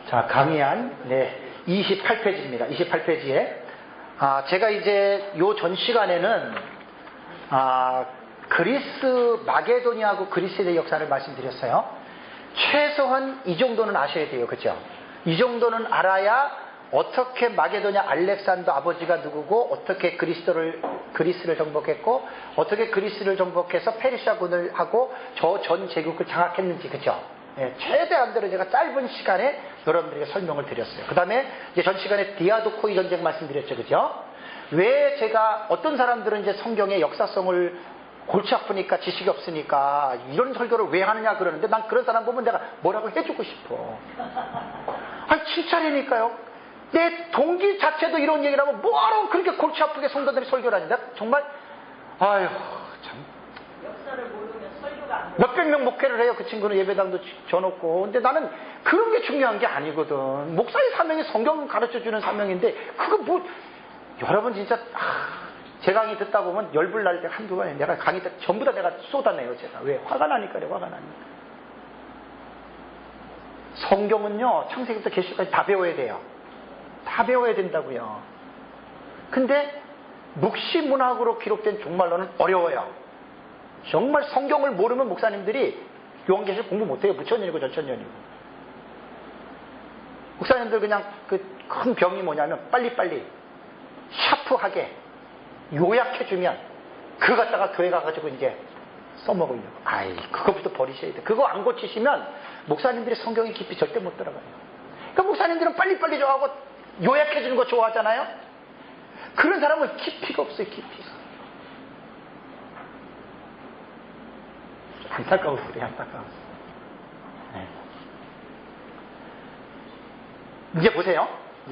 자, 강의한 28페이지입니다. 28페이지에 제가 이제 요 전 시간에는 그리스 마게도니아하고 그리스의 역사를 말씀드렸어요. 최소한 이 정도는 아셔야 돼요. 그죠? 이 정도는 알아야 어떻게 마게도냐 알렉산더 아버지가 누구고, 어떻게 그리스를 정복했고, 어떻게 그리스를 정복해서 페르시아군을 하고 저 전 제국을 장악했는지, 그죠? 최대한대로 제가 짧은 시간에 여러분들에게 설명을 드렸어요. 그 다음에 이제 전 시간에 디아도코이 전쟁 말씀드렸죠. 그죠? 왜 제가 어떤 사람들은 이제 성경의 역사성을 골치 아프니까 지식이 없으니까 이런 설교를 왜 하느냐 그러는데, 난 그런 사람 보면 내가 뭐라고 해주고 싶어. 아니, 칭찬이니까요. 내 동기 자체도 이런 얘기를 하면 뭐하러 그렇게 골치 아프게 성도들이 설교를 하는데, 정말 아휴 참. 역사를 모르면 설교가 안 돼. 몇백 명 목회를 해요. 그 친구는 예배당도 져놓고. 근데 나는 그런 게 중요한 게 아니거든. 목사의 사명이 성경 가르쳐주는 사명인데, 그거 뭐, 여러분 진짜 제 강의 듣다 보면 열불 날 때 한두 번에 내가 강의 때 전부 다 내가 쏟아내요. 제가 왜? 화가 나니까 그래. 화가 나니까. 성경은요, 창세기부터 계시까지 다 배워야 돼요. 다 배워야 된다고요. 근데 묵시문학으로 기록된 종말론은 어려워요. 정말 성경을 모르면 목사님들이 요한계시록 공부 못해요. 무천년이고 전천년이고. 목사님들 그냥 그 큰 병이 뭐냐면 빨리빨리 샤프하게 요약해주면 그거 갖다가 교회 가가지고 이제 써먹으려고. 아이, 그거부터 버리셔야 돼. 그거 안 고치시면 목사님들이 성경에 깊이 절대 못 들어가요. 그러니까 목사님들은 빨리빨리 좋아하고 요약해주는 거 좋아하잖아요. 그런 사람은 깊이가 없어요. 깊이가. 안타까워 소리, 안타까워. 네. 이제 보세요.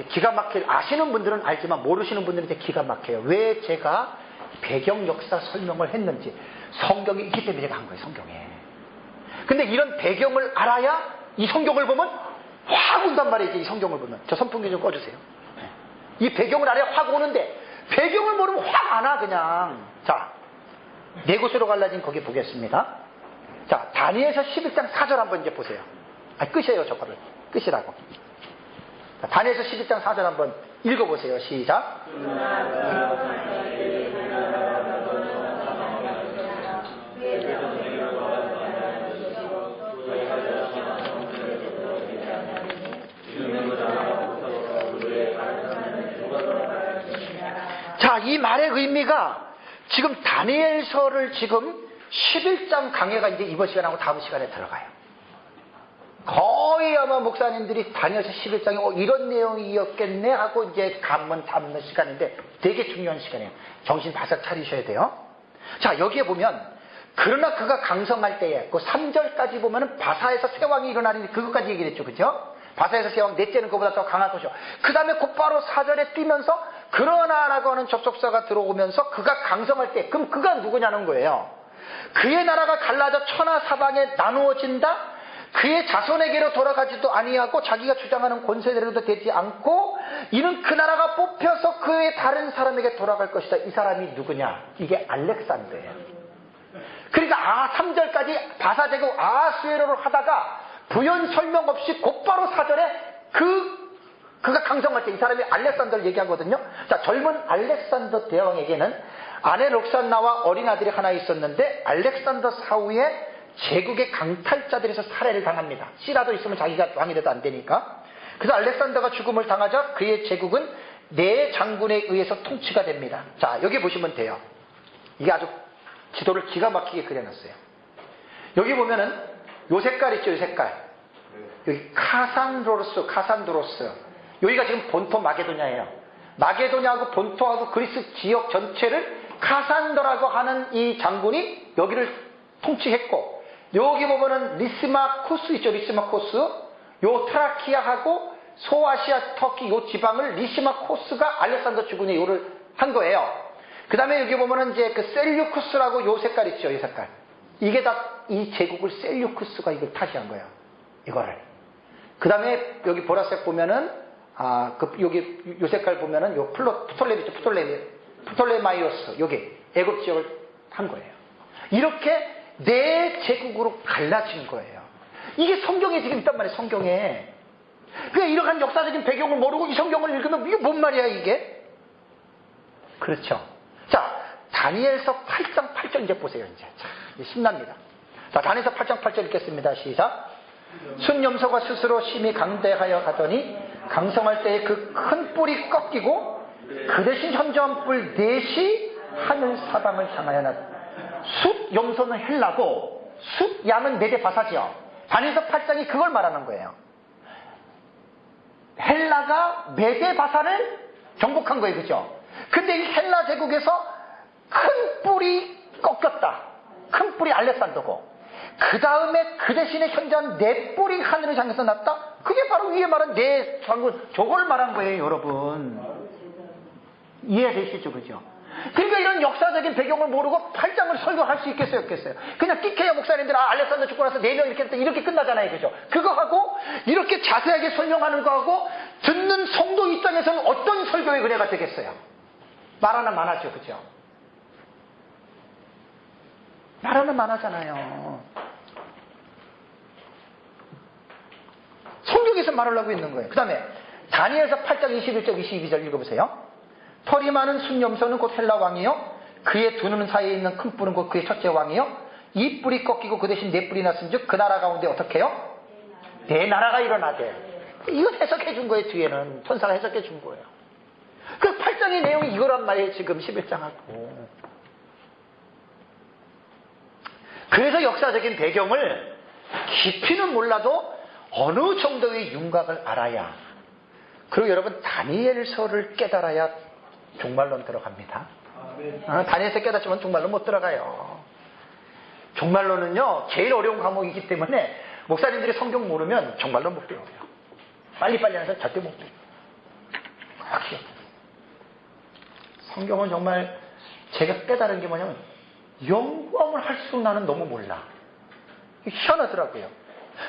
기가 막힐, 아시는 분들은 알지만 모르시는 분들은 이제 기가 막혀요. 왜 제가 배경 역사 설명을 했는지. 성경이 있기 때문에 제가 한 거예요. 성경에. 근데 이런 배경을 알아야 이 성경을 보면 확 온단 말이지. 이 성경을 보면. 저 선풍기 좀 꺼주세요. 네. 이 배경을 알아야 확 오는데, 배경을 모르면 확 안 와 그냥. 자, 네 곳으로 갈라진 거기 보겠습니다. 자, 다니엘서 11장 4절 한번 이제 보세요. 끝이에요. 저거를. 끝이라고. 자, 다니엘서 11장 4절 한번 읽어보세요. 시작. 자, 이 말의 의미가 지금 다니엘서를 지금 11장 강해가 이제 이번 시간하고 다음 시간에 들어가요. 거의 아마 목사님들이 다니엘서 11장에 이런 내용이었겠네 하고 이제 감문 잡는 시간인데, 되게 중요한 시간이에요. 정신 바싹 차리셔야 돼요. 자, 여기에 보면 그러나 그가 강성할 때에 그 3절까지 보면은 바사에서 세왕이 일어나니 그것까지 얘기를 했죠. 그죠? 바사에서 세왕 넷째는 그보다 더 강할 것이요. 그 다음에 곧바로 4절에 뛰면서 그러나라고 하는 접속사가 들어오면서 그가 강성할 때, 그럼 그가 누구냐는 거예요. 그의 나라가 갈라져 천하 사방에 나누어진다. 그의 자손에게로 돌아가지도 아니하고 자기가 주장하는 권세대로도 되지 않고, 이는 그 나라가 뽑혀서 그의 다른 사람에게 돌아갈 것이다. 이 사람이 누구냐? 이게 알렉산더예요. 그러니까 3절까지 바사제국 아하수에로를 하다가 부연 설명 없이 곧바로 4절에 그가 강성할 때 이 사람이 알렉산더를 얘기하거든요. 자, 젊은 알렉산더 대왕에게는 아내 록산나와 어린 아들이 하나 있었는데, 알렉산더 사후에 제국의 강탈자들에서 살해를 당합니다. 씨라도 있으면 자기가 왕이 돼도 안 되니까. 그래서 알렉산더가 죽음을 당하자 그의 제국은 네 장군에 의해서 통치가 됩니다. 자, 여기 보시면 돼요. 이게 아주 지도를 기가 막히게 그려놨어요. 여기 보면은 요 색깔 있죠, 요 색깔. 여기 카산드로스. 여기가 지금 본토 마게도냐예요. 마게도냐하고 본토하고 그리스 지역 전체를 카산더라고 하는 이 장군이 여기를 통치했고, 여기 보면은 리스마코스 있죠. 리스마코스. 요 트라키아하고 소아시아 터키 요 지방을 리스마코스가 알렉산더 주군에 요를 한 거예요. 그 다음에 여기 보면은 이제 그 셀류쿠스라고 요 색깔 있죠. 이 색깔. 이게 다 이 제국을 셀류쿠스가 이걸 타시한 거예요. 이거를. 그 다음에 여기 보라색 보면은 여기 요 색깔 보면은 요 프톨레마이오스 여기 애굽 지역을 한 거예요. 이렇게 네 제국으로 갈라진 거예요. 이게 성경에 지금 있단 말이에요. 성경에. 그러니까 이러한 역사적인 배경을 모르고 이 성경을 읽으면 이게 뭔 말이야 이게? 그렇죠. 자, 다니엘서 8장 8절 이제 보세요. 이제 신납니다. 자, 다니엘서 8장 8절 읽겠습니다. 시작. 순염소가 스스로 심히 강대하여 가더니 강성할 때에 그 큰 뿔이 꺾이고 그 대신 현저한 뿔 넷이 하늘 사방을 향하여 났다. 숫염소는 헬라고 숫양은 메데바사지요. 다니엘서 8장이 그걸 말하는 거예요. 헬라가 메데바사를 정복한 거예요. 그죠? 근데 이 헬라 제국에서 큰 뿔이 꺾였다. 큰 뿔이 알렉산더고 그 다음에 그 대신에 현재한 네 뿔이 하늘을 향해서 났다? 그게 바로 위에 말한 네 장군, 저걸 말한 거예요, 여러분. 이해되시죠, 그죠? 그러니까 이런 역사적인 배경을 모르고 8장을 설교할 수 있겠어요, 없겠어요? 그냥 끼케야 목사님들, 알렉산더 죽고 나서 4명 이렇게 했다, 이렇게 끝나잖아요, 그죠? 그거 하고, 이렇게 자세하게 설명하는 거하고, 듣는 성도 입장에서는 어떤 설교의 은혜가 되겠어요? 말 하나 많아죠, 그죠? 말 하나 많아잖아요. 성경에서 말하려고 있는 거예요. 그 다음에 다니엘서 8장 21절 22절 읽어보세요. 털이 많은 순염소는 곧 헬라 왕이요 그의 두 눈 사이에 있는 큰 뿔은 곧 그의 첫째 왕이요 이 뿔이 꺾이고 그 대신 네 뿔이 났은즉 그 나라 가운데 어떻게 해요? 네 나라가 일어나되. 이거 해석해 준 거예요. 뒤에는 천사가 해석해 준 거예요. 그 8장의 내용이 이거란 말이에요. 지금 11장하고. 그래서 역사적인 배경을 깊이는 몰라도 어느 정도의 윤곽을 알아야, 그리고 여러분 다니엘서를 깨달아야 종말론 들어갑니다. 다니엘서 깨닫지만 종말론 못 들어가요. 종말론은요 제일 어려운 과목이기 때문에 목사님들이 성경 모르면 종말론 못 배워요. 빨리빨리 하면서 절대 못 배워요. 확실히. 성경은 정말 제가 깨달은 게 뭐냐면 연구함을 할수록 나는 너무 몰라. 희한하더라고요.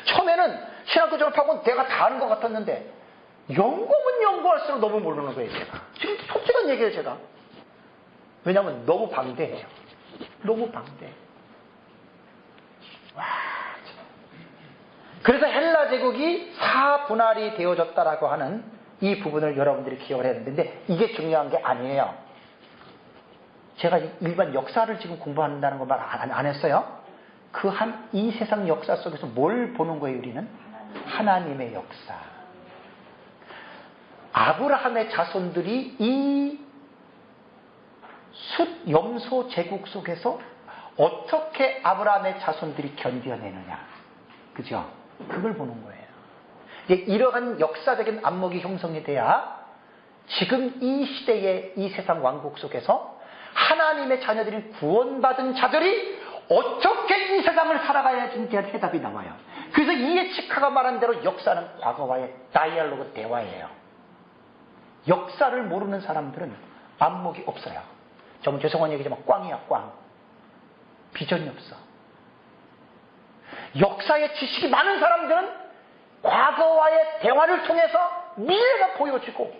처음에는 신학교 졸업하고 내가 다 아는 것 같았는데 연구하면 연구할수록 너무 모르는 거예요. 제가. 지금 솔직한 얘기예요. 제가. 왜냐하면 너무 방대해요. 너무 방대. 와, 그래서 헬라 제국이 사분할이 되어졌다라고 하는 이 부분을 여러분들이 기억을 해야 되는데 이게 중요한 게 아니에요. 제가 일반 역사를 지금 공부한다는 거 말 안 했어요? 이 세상 역사 속에서 뭘 보는 거예요, 우리는? 하나님의 역사. 아브라함의 자손들이 이 숫염소 제국 속에서 어떻게 아브라함의 자손들이 견뎌내느냐. 그죠? 그걸 보는 거예요. 이러한 역사적인 안목이 형성이 돼야 지금 이 시대의 이 세상 왕국 속에서 하나님의 자녀들이 구원받은 자들이 어떻게 이 세상을 살아가야 하는지에 대한 해답이 나와요. 그래서 이에치카가 말한 대로 역사는 과거와의 다이얼로그 대화예요. 역사를 모르는 사람들은 안목이 없어요. 좀 죄송한 얘기지만 꽝이야, 꽝. 비전이 없어. 역사의 지식이 많은 사람들은 과거와의 대화를 통해서 미래가 보여지고,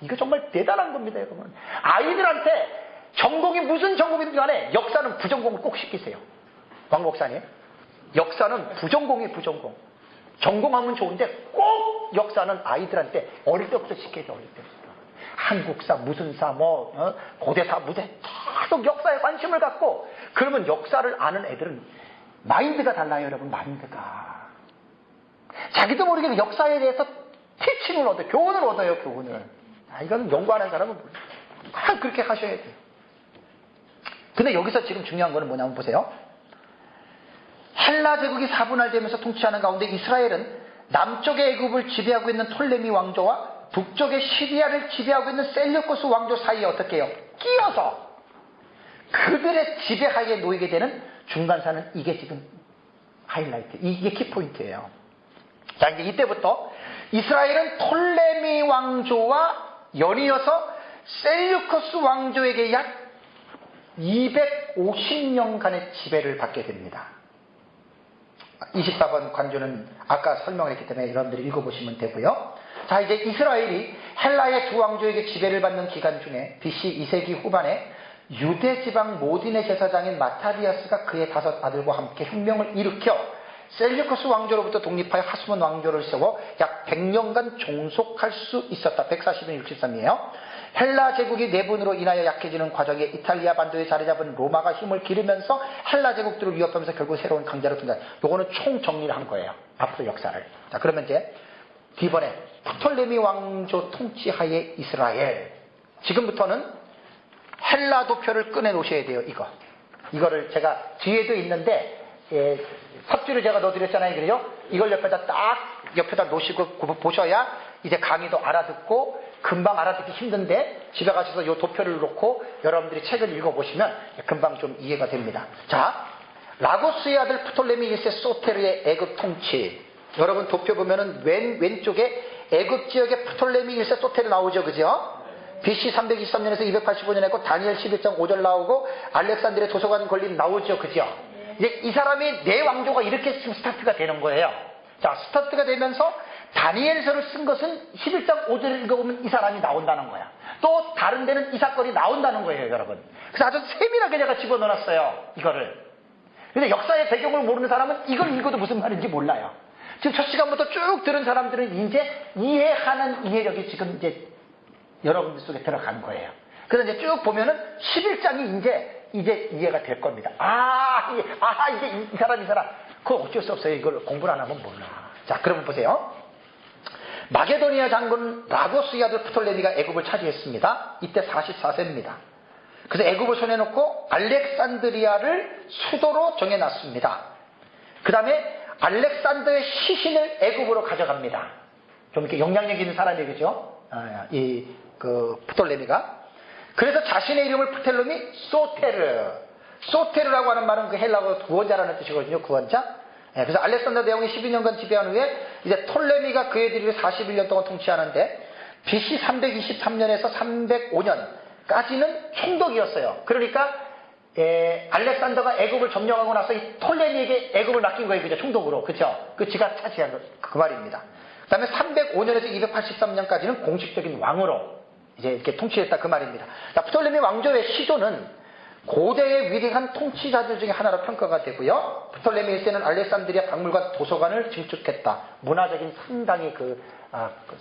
이거 정말 대단한 겁니다, 여러분. 아이들한테 전공이 무슨 전공이든 간에 역사는 부전공을 꼭 시키세요. 왕 목사님, 역사는 부전공이 부전공. 전공하면 좋은데 꼭 역사는 아이들한테 어릴 때부터 시켜야 돼. 어릴 때부터. 한국사, 무슨사, 고대사, 계속 역사에 관심을 갖고, 그러면 역사를 아는 애들은 마인드가 달라요, 여러분. 마인드가. 자기도 모르게 역사에 대해서 티칭을 얻어요. 교훈을 얻어요, 교훈을. 이건 연구하는 사람은 몰라요. 그렇게 하셔야 돼요. 근데 여기서 지금 중요한 거는 뭐냐면 보세요. 헬라 제국이 사분할되면서 통치하는 가운데 이스라엘은 남쪽의 애굽을 지배하고 있는 톨레미 왕조와 북쪽의 시리아를 지배하고 있는 셀류코스 왕조 사이에 어떻게 해요? 끼어서 그들의 지배하에 놓이게 되는 중간사는 이게 지금 하이라이트, 이게 키포인트예요. 자, 이제 이때부터 이스라엘은 톨레미 왕조와 연이어서 셀류코스 왕조에게 약 250년간의 지배를 받게 됩니다. 24번 관조는 아까 설명을 했기 때문에 여러분들이 읽어보시면 되고요. 자, 이제 이스라엘이 헬라의 두 왕조에게 지배를 받는 기간 중에 BC 2세기 후반에 유대 지방 모딘의 제사장인 마타리아스가 그의 5 아들과 함께 혁명을 일으켜 셀류커스 왕조로부터 독립하여 하스몬 왕조를 세워 약 100년간 종속할 수 있었다. 140년 63이에요. 헬라 제국이 내분으로 인하여 약해지는 과정에 이탈리아 반도에 자리 잡은 로마가 힘을 기르면서 헬라 제국들을 위협하면서 결국 새로운 강자로 등장. 요거는 총 정리를 한 거예요. 앞으로 역사를. 자, 그러면 이제 이번에 프톨레미 왕조 통치하에 이스라엘. 지금부터는 헬라 도표를 꺼내 놓으셔야 돼요. 이거를 제가 뒤에도 있는데 삽줄을 제가 넣어드렸잖아요. 그래요? 이걸 옆에다 놓으시고 보셔야 이제 강의도 알아듣고 금방 알아듣기 힘든데 집에 가셔서 이 도표를 놓고 여러분들이 책을 읽어보시면 금방 좀 이해가 됩니다. 자, 라고스의 아들 프톨레미 1세 소테르의 애굽 통치. 여러분 도표 보면은 왼쪽에 애굽 지역에 프톨레미 1세 소테르 나오죠. 그죠? BC 323년에서 285년에 했고 다니엘 11장 5절 나오고 알렉산드리아 도서관 걸림 나오죠. 그죠? 이제 이 사람이 내 왕조가 이렇게 지금 스타트가 되는 거예요. 자, 스타트가 되면서 다니엘서를 쓴 것은 11장 5절을 읽어보면 이 사람이 나온다는 거야. 또 다른 데는 이 사건이 나온다는 거예요, 여러분. 그래서 아주 세밀하게 제가 집어넣어놨어요, 이거를. 근데 역사의 배경을 모르는 사람은 이걸 읽어도 무슨 말인지 몰라요. 지금 첫 시간부터 쭉 들은 사람들은 이제 이해하는 이해력이 지금 이제 여러분들 속에 들어간 거예요. 그래서 이제 쭉 보면은 11장이 이제 이해가 될 겁니다. 이게 이 사람. 그거 어쩔 수 없어요. 이걸 공부를 안 하면 몰라. 자, 그러면 보세요. 마게도니아 장군 라고스의 아들 프톨레미가 애굽을 차지했습니다. 이때 44세입니다. 그래서 애굽을 손에 놓고 알렉산드리아를 수도로 정해놨습니다. 그 다음에 알렉산더의 시신을 애굽으로 가져갑니다. 좀 이렇게 영향력 있는 사람이겠죠? 프톨레미가. 그래서 자신의 이름을 프톨레미 소테르라고 하는 말은 그 헬라어 구원자라는 뜻이거든요. 구원자. 그래서 알렉산더 대왕이 12년간 지배한 후에 이제 톨레미가 그의 뒤를 41년 동안 통치하는데 BC 323년에서 305년까지는 총독이었어요. 그러니까 알렉산더가 애굽을 점령하고 나서 이 톨레미에게 애굽을 맡긴 거예요. 그죠? 총독으로. 그죠? 그 지가 차지한 그 말입니다. 그 다음에 305년에서 283년까지는 공식적인 왕으로 이제 이렇게 통치했다. 그 말입니다. 자, 프톨레미 왕조의 시조는 고대의 위대한 통치자들 중에 하나로 평가가 되고요. 프톨레미 1세는 알렉산드리아 박물관 도서관을 증축했다. 문화적인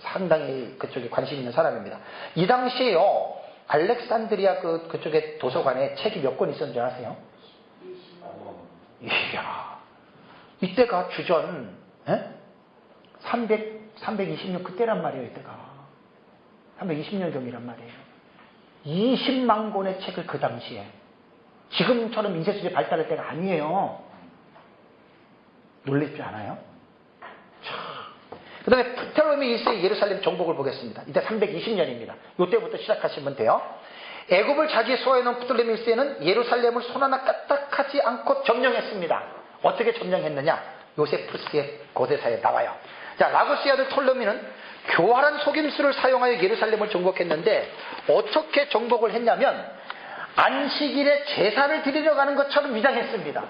상당히 그쪽에 관심 있는 사람입니다. 이 당시에요. 알렉산드리아 그쪽에 도서관에 책이 몇 권 있었는지 아세요? 이야, 이때가 주전 320년 그때란 말이에요. 이때가 320년경이란 말이에요. 20만 권의 책을 그 당시에, 지금처럼 인쇄술이 발달할 때가 아니에요. 놀랍지 않아요? 그 다음에 프톨레미 1세의 예루살렘 정복을 보겠습니다. 이때 320년입니다. 이때부터 시작하시면 돼요. 애굽을 자기의 소유해놓은 프톨레미 1세는 예루살렘을 손 하나 까딱하지 않고 점령했습니다. 어떻게 점령했느냐? 요세푸스의 고대사에 나와요. 자, 라고스의 아들 톨레미는 교활한 속임수를 사용하여 예루살렘을 정복했는데 어떻게 정복을 했냐면 안식일에 제사를 드리러 가는 것처럼 위장했습니다.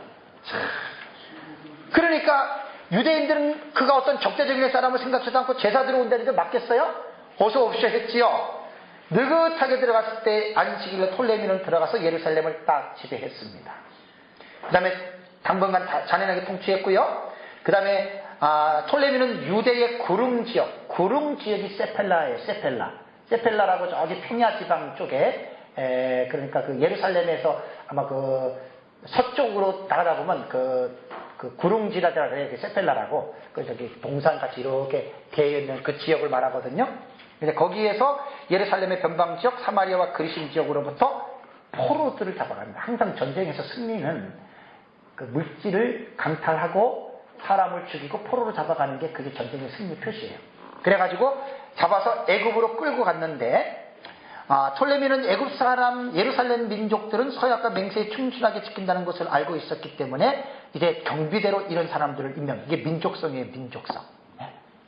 그러니까 유대인들은 그가 어떤 적대적인 사람을 생각하지 않고 제사 들어온다는데 맞겠어요? 어서 옵시오 했지요. 느긋하게 들어갔을 때 안식일로 톨레미는 들어가서 예루살렘을 딱 지배했습니다. 그 다음에 당분간 잔인하게 통치했고요. 그 다음에 톨레미는 유대의 구릉 지역이 세펠라예요. 세펠라라고 저기 평야 지방 쪽에 그러니까 그 예루살렘에서 아마 그 서쪽으로 나가다 보면 그 구릉지라고 해요. 세펠라라고 저기 동산같이 이렇게 되어 있는 그 지역을 말하거든요. 근데 거기에서 예루살렘의 변방 지역 사마리아와 그리심 지역으로부터 포로들을 잡아갑니다. 항상 전쟁에서 승리는 그 물질을 강탈하고 사람을 죽이고 포로로 잡아가는 게 그게 전쟁의 승리 표시예요. 그래가지고 잡아서 애굽으로 끌고 갔는데 톨레미는 애굽 사람, 예루살렘 민족들은 서약과 맹세에 충실하게 지킨다는 것을 알고 있었기 때문에 이제 경비대로 이런 사람들을 임명. 이게 민족성이에요, 민족성.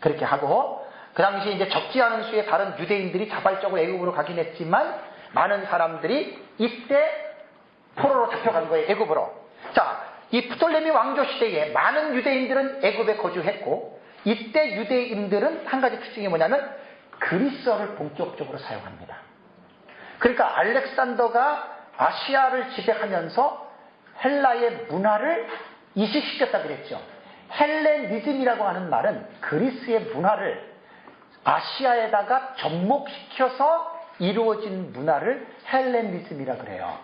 그렇게 하고 그 당시에 이제 적지 않은 수의 다른 유대인들이 자발적으로 애굽으로 가긴 했지만 많은 사람들이 이때 포로로 잡혀간 거예요, 애굽으로. 자, 이 프톨레미 왕조 시대에 많은 유대인들은 애굽에 거주했고 이때 유대인들은 한 가지 특징이 뭐냐면 그리스어를 본격적으로 사용합니다. 그러니까 알렉산더가 아시아를 지배하면서 헬라의 문화를 이식시켰다 그랬죠. 헬레니즘이라고 하는 말은 그리스의 문화를 아시아에다가 접목시켜서 이루어진 문화를 헬레니즘이라 그래요.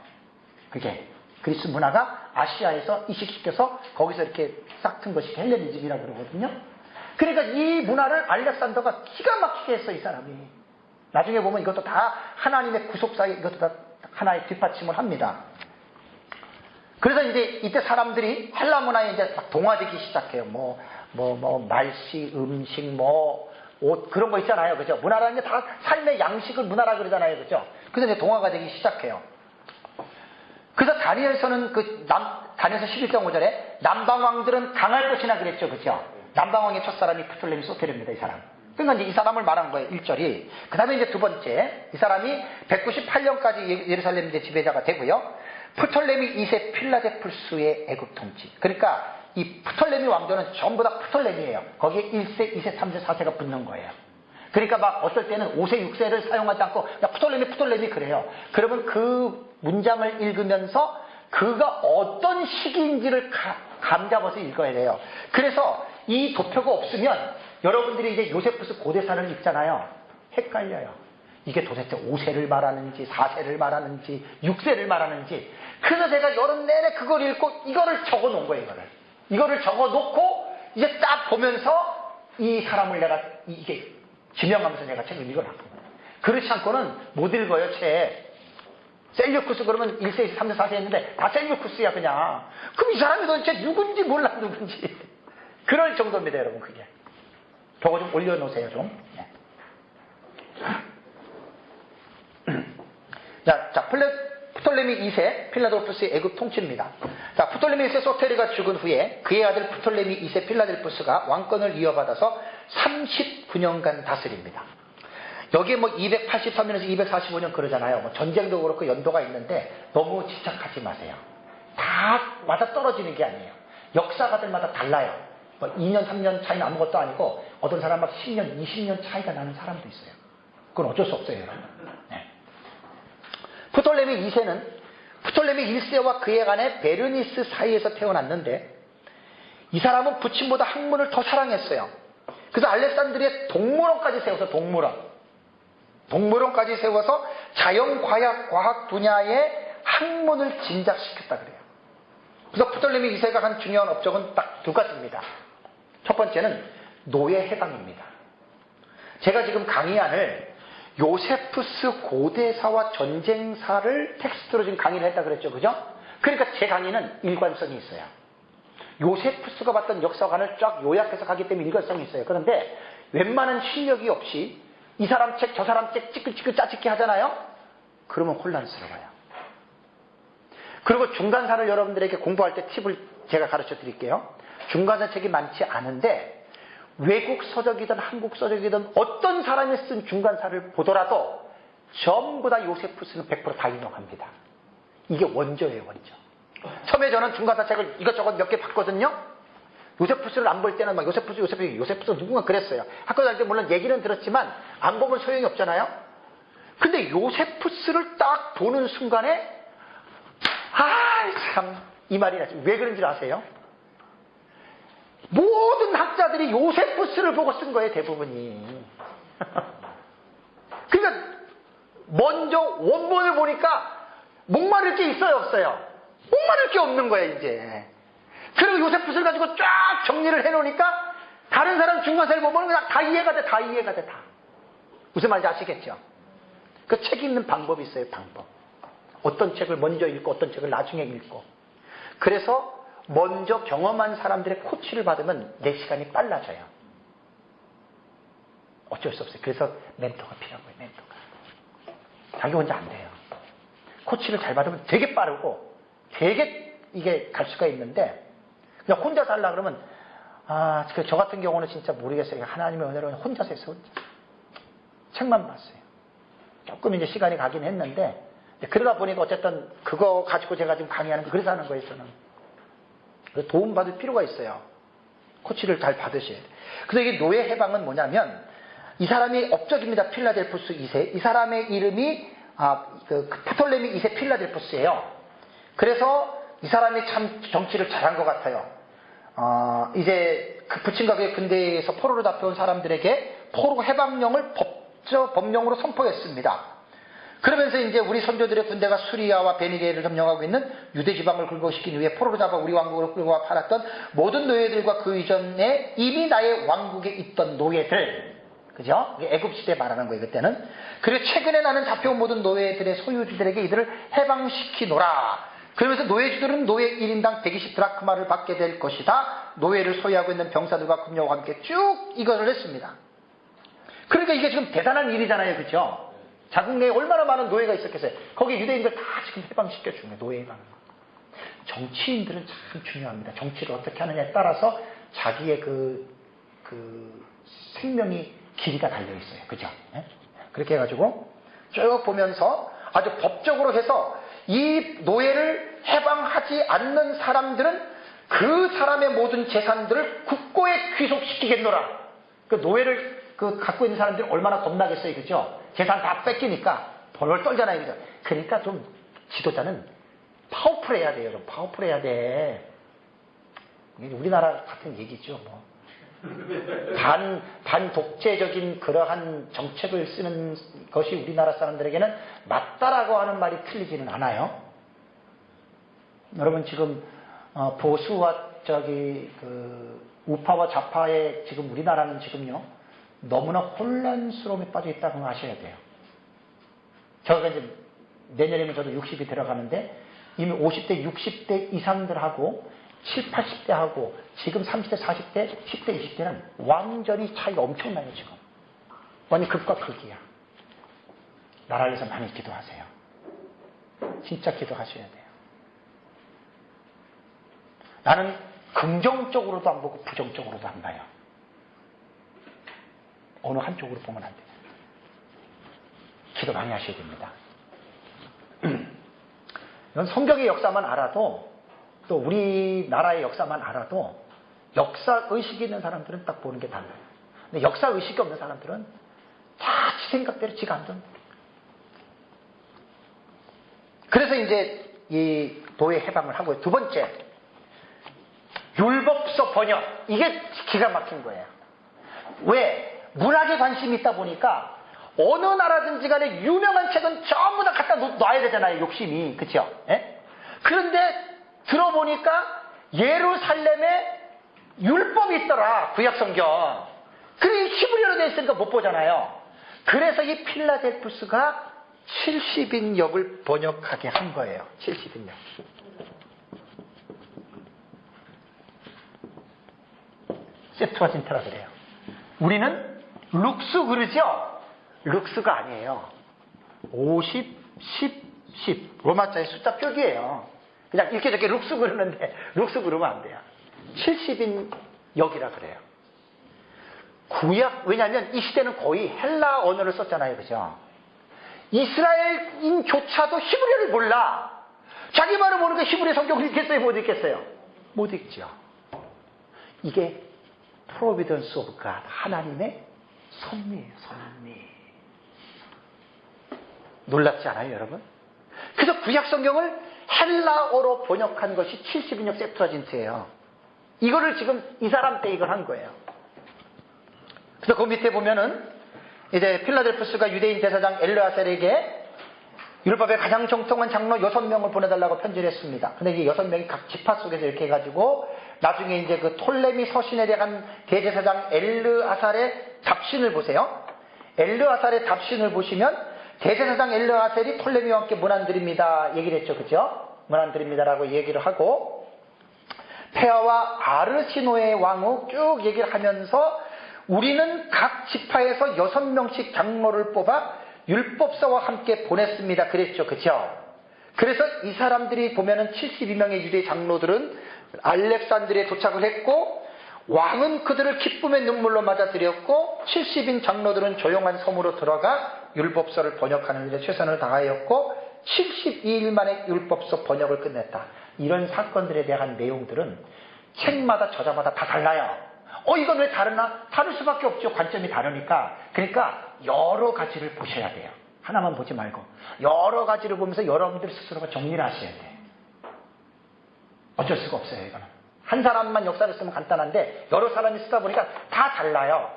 그게 그리스 문화가 아시아에서 이식시켜서 거기서 이렇게 싹 튼 것이 헬레니즘이라 그러거든요. 그러니까 이 문화를 알렉산더가 기가 막히게 했어, 이 사람이. 나중에 보면 이것도 다 하나님의 구속사에 이것도 다 하나의 뒷받침을 합니다. 그래서 이제 이때 사람들이 헬라 문화에 이제 막 동화되기 시작해요. 말씨, 음식, 옷, 그런 거 있잖아요. 그죠? 문화라는 게 다 삶의 양식을 문화라 그러잖아요. 그죠? 그래서 이제 동화가 되기 시작해요. 그래서 다니엘서는 다니엘서 11장 5절에 남방왕들은 강할 것이나 그랬죠. 그죠? 남방왕의 첫사람이 프톨레미 소테르입니다. 이 사람. 그러니까 이제 이 사람을 말한 거예요. 1절이. 그 다음에 이제 두 번째. 이 사람이 198년까지 예루살렘 이제 지배자가 되고요. 프톨레미 2세 필라데풀스의 애굽 통치. 그러니까 이 프톨레미 왕조는 전부 다 프톨레미예요. 거기에 1세, 2세, 3세, 4세가 붙는 거예요. 그러니까 막 어떨 때는 5세, 6세를 사용하지 않고 그냥 프톨레미 그래요. 그러면 그 문장을 읽으면서 그가 어떤 시기인지를 감잡아서 읽어야 돼요. 그래서 이 도표가 없으면 여러분들이 이제 요세푸스 고대사를 읽잖아요. 헷갈려요. 이게 도대체 5세를 말하는지 4세를 말하는지 6세를 말하는지. 그래서 제가 여름 내내 그걸 읽고 이거를 적어 놓은 거예요. 이거를 적어 놓고 이제 딱 보면서 이 사람을 내가 이게 지명하면서 내가 책을 읽어놨고. 그렇지 않고는 못 읽어요. 책. 셀류쿠스 그러면 1세, 3세, 4세 했는데 다 셀류쿠스야 그냥. 그럼 이 사람이 도대체 누군지 몰라 누군지. 그럴 정도입니다 여러분 그게. 저거 좀 올려놓으세요 좀. 네. 자, 프톨레미 2세 필라델푸스의 애굽 통치입니다. 자, 프톨레미 2세 소테르가 죽은 후에 그의 아들 프톨레미 2세 필라델푸스가 왕권을 이어받아서 39년간 다스립니다. 여기에 283년에서 245년 그러잖아요. 전쟁도 그렇고 연도가 있는데 너무 집착하지 마세요. 다 맞아 떨어지는 게 아니에요. 역사가들마다 달라요. 2년, 3년 차이는 아무것도 아니고 어떤 사람 막 10년, 20년 차이가 나는 사람도 있어요. 그건 어쩔 수 없어요, 여러분. 네. 프톨레미 2세는 프톨레미 1세와 그의 아내 베르니스 사이에서 태어났는데 이 사람은 부친보다 학문을 더 사랑했어요. 그래서 알렉산드리아의 동물원까지 세워서 동물원까지 세워서 자연과학 분야의 학문을 진작시켰다 그래요. 그래서 프톨레미 2세가 한 중요한 업적은 딱 두 가지입니다. 첫 번째는 노예 해방입니다. 제가 지금 강의안을 요세푸스 고대사와 전쟁사를 텍스트로 지금 강의를 했다 그랬죠. 그죠? 그러니까 제 강의는 일관성이 있어요. 요세푸스가 봤던 역사관을 쫙 요약해서 가기 때문에 일관성이 있어요. 그런데 웬만한 실력이 없이 이 사람 책, 저 사람 책 찌끄찌끄 짜집기 하잖아요? 그러면 혼란스러워요. 그리고 중간사를 여러분들에게 공부할 때 팁을 제가 가르쳐 드릴게요. 중간사 책이 많지 않은데 외국 서적이든 한국 서적이든 어떤 사람이 쓴 중간사를 보더라도 전부 다 요세푸스는 100% 다 인용합니다. 이게 원조예요, 원조. 처음에 저는 중간사 책을 이것저것 몇 개 봤거든요. 요세푸스를 안 볼 때는 막 요세푸스 누군가 그랬어요. 학교 다닐 때 물론 얘기는 들었지만 안 보면 소용이 없잖아요. 근데 요세푸스를 딱 보는 순간에 참 이 말이 나지. 왜 그런지 아세요? 모든 학자들이 요세푸스를 보고 쓴 거예요, 대부분이. 그러니까 먼저 원본을 보니까 목마를 게 있어요, 없어요? 목마를 게 없는 거예요, 이제. 그리고 요세푸스를 가지고 쫙 정리를 해놓으니까 다른 사람 중간사를 보면 그냥 다 이해가 돼. 무슨 말인지 아시겠죠? 그 책 읽는 방법이 있어요, 방법. 어떤 책을 먼저 읽고 어떤 책을 나중에 읽고. 그래서 먼저 경험한 사람들의 코치를 받으면 내 시간이 빨라져요. 어쩔 수 없어요. 그래서 멘토가 필요한 거예요, 멘토가. 자기 혼자 안 돼요. 코치를 잘 받으면 되게 빠르고 되게 이게 갈 수가 있는데 그냥 혼자 살라 그러면 저 같은 경우는 진짜 모르겠어요. 하나님의 은혜로 혼자서 했어요. 혼자. 책만 봤어요. 조금 이제 시간이 가긴 했는데 그러다 보니까 어쨌든 그거 가지고 제가 지금 강의하는 거 그래서 하는 거예요, 저는. 그래서 도움받을 필요가 있어요. 코치를 잘 받으셔야 돼요. 그래서 이게 노예 해방은 뭐냐면 이 사람이 업적입니다. 필라델푸스 2세. 이 사람의 이름이 프톨레미 2세 필라델푸스예요. 그래서 이 사람이 참 정치를 잘한 것 같아요. 이제 그 부친과 그의 군대에서 포로로 잡혀온 사람들에게 포로 해방령을 법령으로 선포했습니다. 그러면서 이제 우리 선조들의 군대가 수리아와 베니게를 점령하고 있는 유대 지방을 굴복시킨 후에 포로로 잡아 우리 왕국으로 끌고 와 팔았던 모든 노예들과 그 이전에 이미 나의 왕국에 있던 노예들, 그죠? 애굽 시대 말하는 거예요, 그때는. 그리고 최근에 나는 잡혀온 모든 노예들의 소유주들에게 이들을 해방시키노라. 그러면서 노예주들은 노예 1인당 120드라크마를 받게 될 것이다. 노예를 소유하고 있는 병사들과 군녀와 함께 쭉 이것을 했습니다. 그러니까 이게 지금 대단한 일이잖아요, 그죠? 자국 내에 얼마나 많은 노예가 있었겠어요. 거기 유대인들 다 지금 해방시켜 준 거예요, 노예 해방. 정치인들은 참 중요합니다. 정치를 어떻게 하느냐에 따라서 자기의 그 생명이 길이가 달려 있어요, 그죠? 예? 그렇게 해가지고 쭉 보면서 아주 법적으로 해서 이 노예를 해방하지 않는 사람들은 그 사람의 모든 재산들을 국고에 귀속시키겠노라. 그 노예를 갖고 있는 사람들은 얼마나 겁나겠어요, 그죠? 재산 다 뺏기니까 벌벌 떨잖아요, 그죠? 그러니까 좀 지도자는 파워풀해야 돼요, 좀 파워풀해야 돼. 우리나라 같은 얘기죠, 뭐. 반독재적인 그러한 정책을 쓰는 것이 우리나라 사람들에게는 맞다라고 하는 말이 틀리지는 않아요. 여러분 지금 보수와 우파와 좌파의 지금 우리나라는 지금요 너무나 혼란스러움에 빠져 있다고 아셔야 돼요. 제가 이제 내년이면 저도 60이 들어가는데 이미 50대, 60대 이상들하고 7, 80대하고 지금 30대, 40대, 10대, 20대는 완전히 차이가 엄청나요, 지금. 완전 극과 극이야. 나라를 위해서 많이 기도하세요. 진짜 기도하셔야 돼요. 나는 긍정적으로도 안 보고 부정적으로도 안 봐요. 어느 한쪽으로 보면 안 돼요. 기도 많이 하셔야 됩니다. 이건 성경의 역사만 알아도 또 우리나라의 역사만 알아도 역사의식이 있는 사람들은 딱 보는 게 달라요. 근데 역사의식이 없는 사람들은 다 지 생각대로 지가 안 든. 그래서 이제 이 노예 해방을 하고요. 두 번째, 율법서 번역. 이게 기가 막힌 거예요. 왜? 문학에 관심이 있다 보니까 어느 나라든지 간에 유명한 책은 전부 다 갖다 놔야 되잖아요. 욕심이. 그렇죠? 예? 그런데 들어보니까 예루살렘에 율법이 있더라. 구약성경. 그게 히브리어로 되어 있으니까 못 보잖아요. 그래서 이 필라델푸스가 70인역을 번역하게 한 거예요. 70인역. 세프트와진트라 그래요. 우리는 룩스 그러죠? 룩스가 아니에요. 50, 10, 10. 로마자의 숫자 표기예요. 그냥 이렇게 저렇게 룩스 그러는데 룩스 그러면 안 돼요. 70인 역이라 그래요. 구약, 왜냐하면 이 시대는 거의 헬라 언어를 썼잖아요, 그죠? 이스라엘인조차도 히브리어를 몰라. 자기 말을 모르니까 히브리 성경을 읽겠어요, 못 읽겠어요? 못 읽죠. 이게 Providence of God, 하나님의 섭리예요, 섭리. 놀랍지 않아요, 여러분? 그래서 구약 성경을 헬라어로 번역한 것이 70인역 세프트와진트예요. 이거를 지금 이 사람 때 이걸 한 거예요. 그래서 그 밑에 보면은 이제 필라델푸스가 유대인 대사장 엘르아셀에게 율법의 가장 정통한 장로 6명을 보내달라고 편지를 했습니다. 근데 이 6명이 각 지파 속에서 이렇게 해가지고 나중에 이제 그 톨레미 서신에 대한 대제사장 엘르아살의 답신을 보세요. 엘르아살의 답신을 보시면 대제사장 엘르아셀이 톨레미와 함께 문안드립니다 얘기를 했죠, 그죠? 문안드립니다라고 얘기를 하고 페아와 아르시노의 왕후 쭉 얘기를 하면서 우리는 각 지파에서 6명씩 장로를 뽑아 율법서와 함께 보냈습니다. 그랬죠, 그죠? 그래서 이 사람들이 보면은 72명의 유대 장로들은 알렉산드리에 도착을 했고 왕은 그들을 기쁨의 눈물로 맞아들였고 70인 장로들은 조용한 섬으로 들어가 율법서를 번역하는 일에 최선을 다하였고 72일 만에 율법서 번역을 끝냈다. 이런 사건들에 대한 내용들은 책마다 저자마다 다 달라요. 이건 왜 다르나? 다를 수밖에 없죠. 관점이 다르니까. 그러니까 여러 가지를 보셔야 돼요. 하나만 보지 말고 여러 가지를 보면서 여러분들 스스로가 정리를 하셔야 돼요. 어쩔 수가 없어요, 이거는. 한 사람만 역사를 쓰면 간단한데 여러 사람이 쓰다 보니까 다 달라요.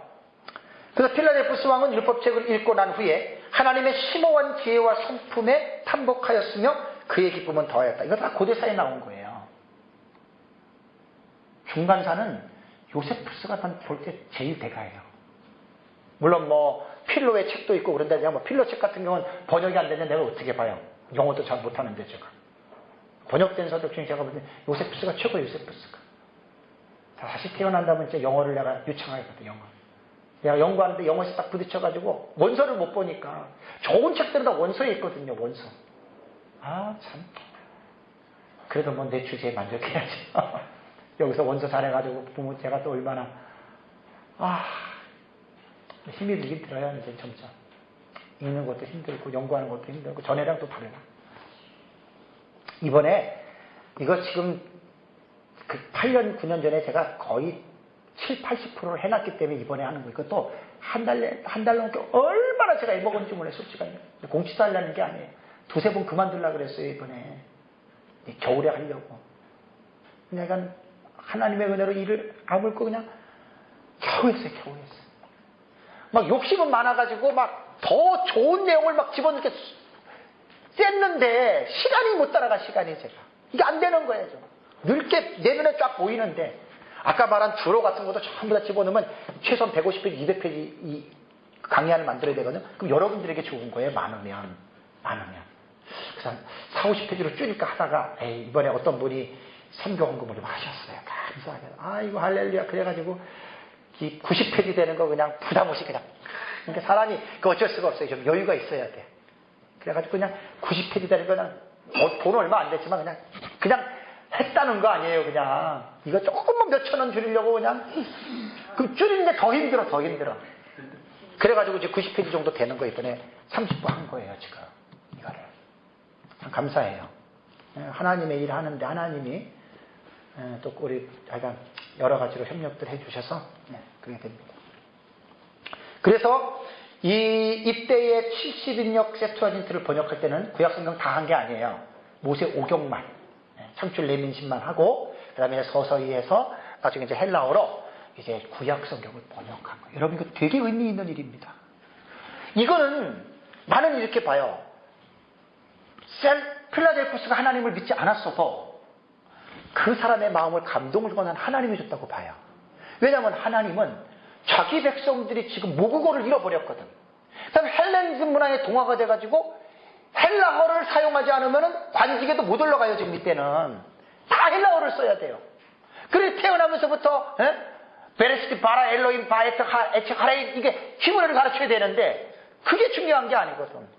그래서 필라델프스 왕은 율법책을 읽고 난 후에 하나님의 심오한 지혜와 성품에 탐복하였으며 그의 기쁨은 더하였다. 이거 다 고대사에 나온 거예요. 중간사는 요세푸스가 볼 때 제일 대가예요. 물론 뭐 필로의 책도 있고 그런데 뭐 필로 책 같은 경우는 번역이 안 되면 내가 어떻게 봐요? 영어도 잘 못하는데 제가. 번역된 서적 중에 제가 볼 때 요세푸스가 최고. 요세푸스가. 다시 태어난다면 이제 영어를 내가 유창하거든. 영어. 내가 연구하는데 영어시 딱 부딪혀가지고 원서를 못 보니까 좋은 책들은 다 원서에 있거든요. 원서. 아 참. 그래도 뭐 내 주제에 만족해야지. 여기서 원서 잘해가지고 부모 제가 또 얼마나 힘이 들긴 들어요. 이제 점점. 읽는 것도 힘들고 연구하는 것도 힘들고 전에랑 또 다르다. 이번에 이거 지금 그 8년 9년 전에 제가 거의 7, 80%를 해놨기 때문에 이번에 하는 거. 이것도 한 달 넘게 얼마나 제가 읽어본지 몰라요. 솔직하게. 공치도 하려는 게 아니에요. 두세 번 그만두려고 그랬어요. 이번에. 겨울에 하려고. 내가 하나님의 은혜로 일을 아물고 그냥 겨우 했어요. 막 욕심은 많아가지고 막 더 좋은 내용을 막 집어넣게 쐈는데 시간이 못 따라가. 시간이 제가. 이게 안 되는 거예요. 늙게 내 눈에 쫙 보이는데 아까 말한 주로 같은 것도 전부 다 집어넣으면 최소한 150페이지, 200페이지 이 강의안을 만들어야 되거든요. 그럼 여러분들에게 좋은 거예요. 많으면. 그래서 4, 50페이지로 줄일까 하다가 이번에 어떤 분이 선교 헌금을 좀 하셨어요. 감사하게. 아이고 할렐루야. 그래가지고 이 90페이지 되는 거 그냥 부담 없이 그냥. 그러니까 사람이 그 어쩔 수가 없어요. 좀 여유가 있어야 돼. 그래가지고 그냥 90페이지 되는 거는 돈 얼마 안 됐지만 그냥 했다는 거 아니에요. 그냥 이거 조금만 몇 천 원 줄이려고 그냥 그 줄이는데 더 힘들어. 그래가지고 이제 90페이지 정도 되는 거 이번에 30부 한 거예요. 지금 이거를 참 감사해요. 하나님의 일 하는데 하나님이 또 우리 약간 여러 가지로 협력들 해주셔서 그게 됩니다. 그래서 이때의 70인역 세투아진트를 번역할 때는 구약성경 다 한 게 아니에요. 모세 5경만 창출 내민신만 하고 그다음에 서서히 해서 나중에 이제 헬라어로 이제 구약성경을 번역한 거예요. 여러분 이거 되게 의미 있는 일입니다. 이거는 나는 이렇게 봐요. 필라델프스가 하나님을 믿지 않았어도 그 사람의 마음을 감동을 주고 난 하나님이 줬다고 봐요. 왜냐하면 하나님은 자기 백성들이 지금 모국어를 잃어버렸거든. 그다음에 헬레니즘 문화에 동화가 돼가지고 헬라어를 사용하지 않으면 관직에도 못 올라가요. 지금 이때는 다 헬라어를 써야 돼요. 그래서 태어나면서부터 베레스티 바라 엘로임 바에트 에체 하레인 이게 히브리어를 가르쳐야 되는데 그게 중요한 게 아니거든.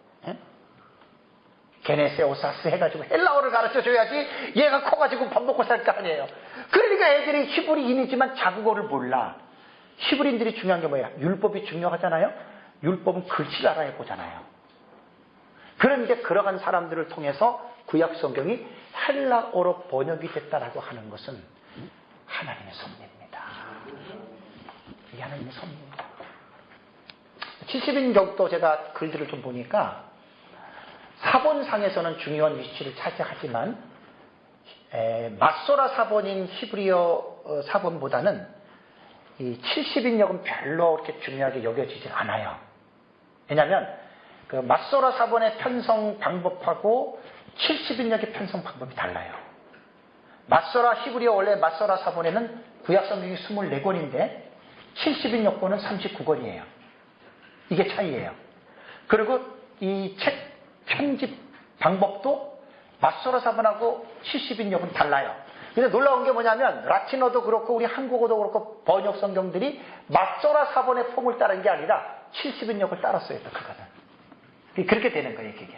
게네세오사스 해가지고 헬라어를 가르쳐줘야지 얘가 커가지고 밥 먹고 살 거 아니에요. 그러니까 애들이 히브리인이지만 자국어를 몰라. 히브리인들이 중요한 게 뭐예요? 율법이 중요하잖아요. 율법은 글씨를 알아야 보잖아요. 그런데 그러한 사람들을 통해서 구약 성경이 헬라어로 번역이 됐다라고 하는 것은 하나님의 섭리입니다. 이게 하나님의 섭리입니다. 70인격도 제가 글들을 좀 보니까 사본상에서는 중요한 위치를 차지하지만 마소라 사본인 히브리어 사본보다는 이 70인역은 별로 그렇게 중요하게 여겨지지 않아요. 왜냐하면 그 마소라 사본의 편성 방법하고 70인역의 편성 방법이 달라요. 마소라 히브리어 원래 마소라 사본에는 구약 성경이 24권인데 70인역본은 39권이에요. 이게 차이예요. 그리고 이 책 편집 방법도 마소라 사본하고 70인역은 달라요. 근데 놀라운 게 뭐냐면 라틴어도 그렇고 우리 한국어도 그렇고 번역 성경들이 마소라 사본의 폼을 따른 게 아니라 70인역을 따랐어요. 그거는. 그렇게 되는 거예요. 그게.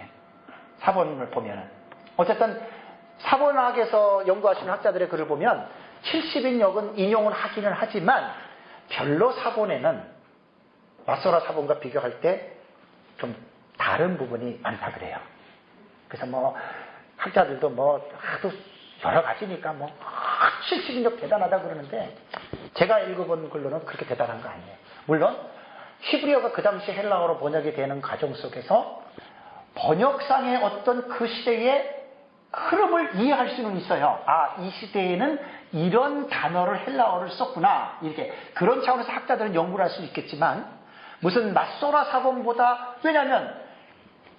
사본을 보면은. 어쨌든 사본학에서 연구하시는 학자들의 글을 보면 70인역은 인용을 하기는 하지만 별로 사본에는 마소라 사본과 비교할 때 좀 다른 부분이 많다 그래요. 그래서 뭐 학자들도 뭐 하도 여러 가지니까 뭐 70인역 대단하다 그러는데 제가 읽어본 글로는 그렇게 대단한 거 아니에요. 물론 히브리어가 그 당시 헬라어로 번역이 되는 과정 속에서 번역상의 어떤 그 시대의 흐름을 이해할 수는 있어요. 아, 이 시대에는 이런 단어를 헬라어를 썼구나. 이렇게 그런 차원에서 학자들은 연구를 할 수 있겠지만 무슨 맞소라 사본보다 왜냐하면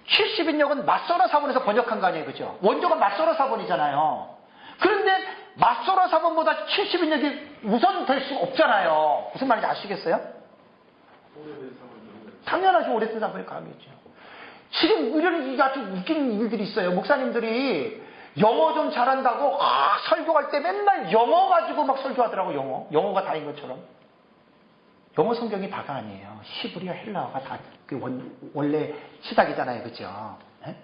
70인역은 맞소라 사본에서 번역한 거 아니에요, 그죠? 원조가 맞소라 사본이잖아요. 그런데 맞소라 사본보다 70인역이 우선될 수 없잖아요. 무슨 말인지 아시겠어요? 당연하죠. 오래된 사본이 강하겠죠. 지금 이런 아주 웃기는 일들이 있어요. 목사님들이 영어 좀 잘한다고 설교할 때 맨날 영어 가지고 막 설교하더라고. 영어가 다인 것처럼. 영어 성경이 다가 아니에요. 히브리어 헬라어가 다 그 원래 시작이잖아요, 그죠? 네?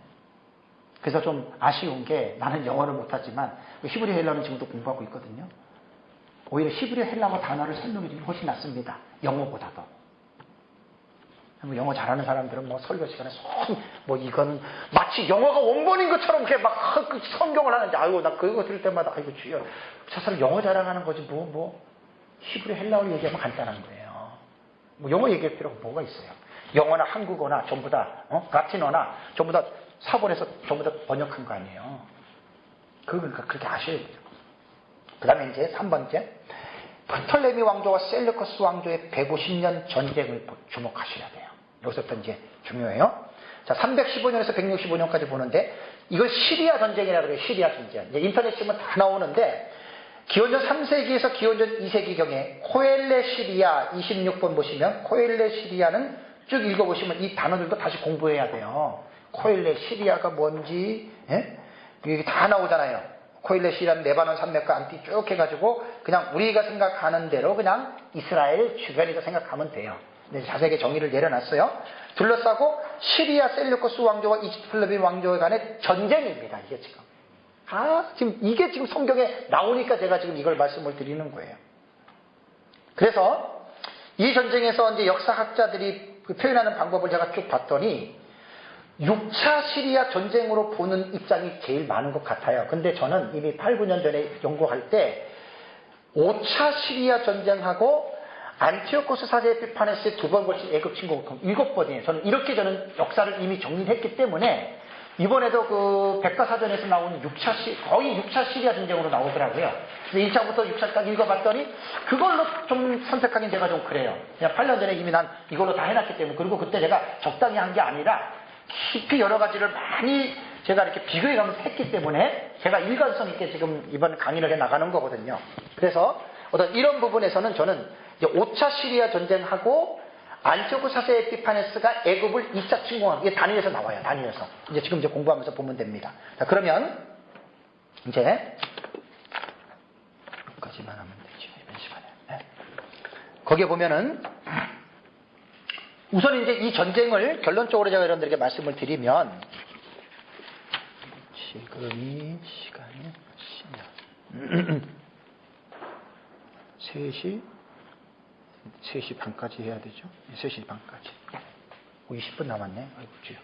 그래서 좀 아쉬운 게 나는 영어를 못하지만 히브리어 헬라어는 지금도 공부하고 있거든요. 오히려 히브리어 헬라어 단어를 설명해 주면 훨씬 낫습니다. 영어보다도. 영어 잘하는 사람들은 뭐 설교 시간에 뭐 이거는 마치 영어가 원본인 것처럼 이렇게 막 성경을 하는데 아이고 나 그거 들을 때마다 아이고 주여 저 사람 영어 자랑하는 거지 뭐 히브리 헬라어를 얘기하면 간단한 거예요. 뭐 영어 얘기할 필요가 뭐가 있어요. 영어나 한국어나 전부 다 라틴어나 전부 다 사본에서 전부 다 번역한 거 아니에요. 그러니까 그렇게 아셔야 돼요. 그 다음에 이제 3번째 프톨레미 왕조와 셀루커스 왕조의 150년 전쟁을 주목하셔야 돼요. 여기서부터 이제 중요해요. 자, 315년에서 165년까지 보는데 이걸 시리아 전쟁이라고 그래요. 시리아 전쟁. 이제 인터넷 치면 다 나오는데 기원전 3세기에서 기원전 2세기경에 코엘레 시리아 26번 보시면 코엘레 시리아는 쭉 읽어보시면 이 단어들도 다시 공부해야 돼요. 코엘레 시리아가 뭔지 이게 다 나오잖아요. 코엘레 시리아는 레바논 산맥과 안티 쭉 해가지고 그냥 우리가 생각하는 대로 그냥 이스라엘 주변에서 생각하면 돼요. 근데 자세하게 정의를 내려놨어요. 둘러싸고 시리아 셀루코스 왕조와 이집트 왕조 간의 전쟁입니다. 이게 지금. 지금 이게 지금 성경에 나오니까 제가 지금 이걸 말씀을 드리는 거예요. 그래서 이 전쟁에서 이제 역사학자들이 표현하는 방법을 제가 쭉 봤더니 6차 시리아 전쟁으로 보는 입장이 제일 많은 것 같아요. 근데 저는 이미 8, 9년 전에 연구할 때 5차 시리아 전쟁하고 안티오코스 사제 에피파네스의 2번 걸친 애굽 침공 7번이에요. 저는 역사를 이미 정리했기 때문에 이번에도 그 백과사전에서 나오는 거의 6차 시리아 전쟁으로 나오더라고요. 그래서 1차부터 6차까지 읽어봤더니 그걸로 좀 선택하긴 제가 좀 그래요. 그냥 8년 전에 이미 난 이걸로 다 해놨기 때문에. 그리고 그때 제가 적당히 한 게 아니라 깊이 여러 가지를 많이 제가 이렇게 비교해가면서 했기 때문에 제가 일관성 있게 지금 이번 강의를 해 나가는 거거든요. 그래서 어떤 이런 부분에서는 저는 이제 5차 시리아 전쟁하고 안티오코스 사세 에피파네스가 애굽을 2차 침공한 이게 단위에서 나와요. 단위에서 지금 공부하면서 보면 됩니다. 자, 그러면 이제 여기까지만 하면 되죠. 이번 시간에. 네. 거기에 보면은 우선 이제 이 전쟁을 결론적으로 제가 여러분들에게 말씀을 드리면 지금이 시간이 3시 반까지 해야 되죠. 3시 반까지. 20분 남았네. 아이고, 주여.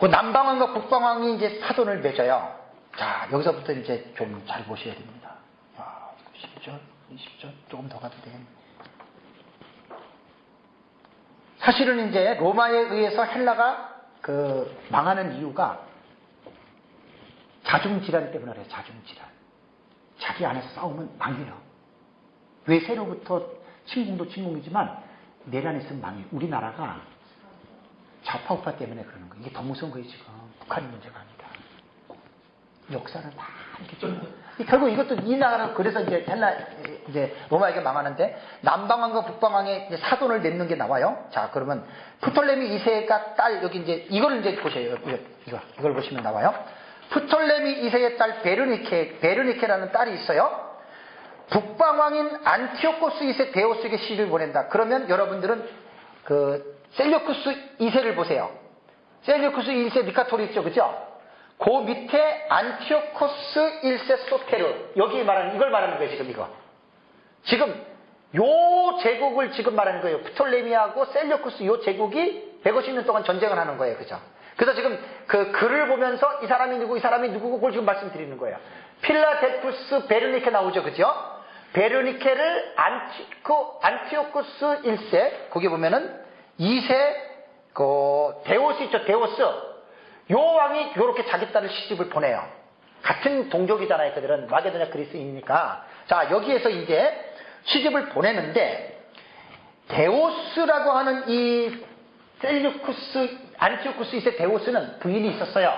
그 남방왕과 북방왕이 이제 사돈을 맺어요. 자, 여기서부터 이제 좀 잘 보셔야 됩니다. 10절, 20절, 조금 더 가도 되겠네. 사실은 이제 로마에 의해서 헬라가 망하는 이유가 자중질환 때문에 그래요. 자중질환. 자기 안에서 싸우면 망해요. 외세로부터 침공도 침공이지만 내란에 있으면 망해요. 우리나라가 좌파우파 때문에 그러는 거예요. 이게 더 무서운 거예요. 지금 북한이 문제가 아니다. 역사는 다 이렇게 좀 결국 이것도 이 나라는 그래서 이제 로마에게 망하는데 남방왕과 북방왕의 이제 사돈을 맺는 게 나와요. 자, 그러면 프톨레미 2세가 딸 여기 이제 이걸 이제 보세요. 이걸 보시면 나와요. 프톨레미 2세의 딸 베르니케라는 딸이 있어요. 북방왕인 안티오코스 2세 데오스에게 시를 보낸다. 그러면 여러분들은 셀류쿠스 2세를 보세요. 셀류쿠스 1세 니카토리 있죠, 그죠? 그 밑에 안티오코스 1세 소테르 이걸 말하는 거예요. 지금 요 제국을 지금 말하는 거예요. 프톨레미하고 셀류쿠스 요 제국이 150년 동안 전쟁을 하는 거예요, 그죠? 그래서 지금 그 글을 보면서 이 사람이 누구, 이 사람이 누구고 그걸 지금 말씀드리는 거예요. 필라델푸스 베르니케 나오죠, 그죠? 베르니케를 안티오코스 1세 거기 보면은 2세 데오스 있죠, 데오스. 요 왕이 요렇게 자기 딸을 시집을 보내요. 같은 동족이잖아요. 그들은 마게도냐 그리스인이니까. 자, 여기에서 이제 시집을 보내는데 데오스라고 하는 이 셀류쿠스 안티오쿠스 2세 데오스는 부인이 있었어요.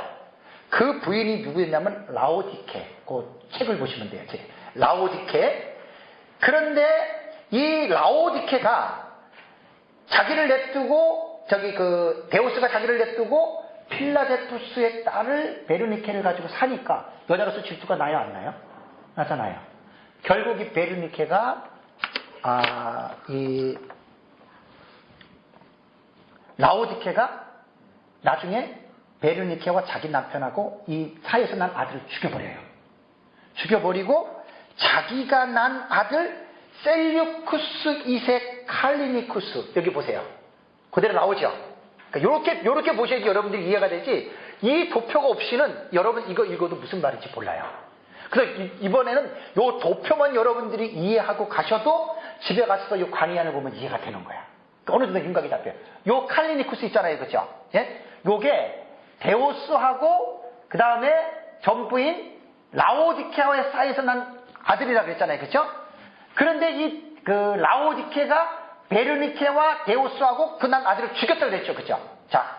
그 부인이 누구였냐면 라오디케. 그 책을 보시면 돼요. 책. 라오디케. 그런데 이 라오디케가 자기를 냅두고 데오스가 자기를 냅두고 필라델푸스의 딸을 베르니케를 가지고 사니까 여자로서 질투가 나요, 안 나요? 나잖아요. 결국 이 베르니케가 이 라오디케가 나중에 베르니케와 자기 남편하고 이 사이에서 난 아들을 죽여버려요. 죽여버리고 자기가 난 아들 셀류쿠스 2세 칼리니쿠스, 여기 보세요. 그대로 나오죠. 그러니까 요렇게 보셔야지 여러분들이 이해가 되지, 이 도표가 없이는 여러분 이거 읽어도 무슨 말인지 몰라요. 그래서 이번에는 요 도표만 여러분들이 이해하고 가셔도 집에 가서 요 광의안을 보면 이해가 되는 거야. 그러니까 어느 정도 윤곽이 잡혀요. 요 칼리니쿠스 있잖아요. 그죠? 예? 요게 데오스하고 그 다음에 전부인 라오디케와의 사이에서 난 아들이라고 그랬잖아요. 그죠? 그런데 그 라오디케가 베르니케와 데오스하고 그 난 아들을 죽였다고 그랬죠. 그죠? 자,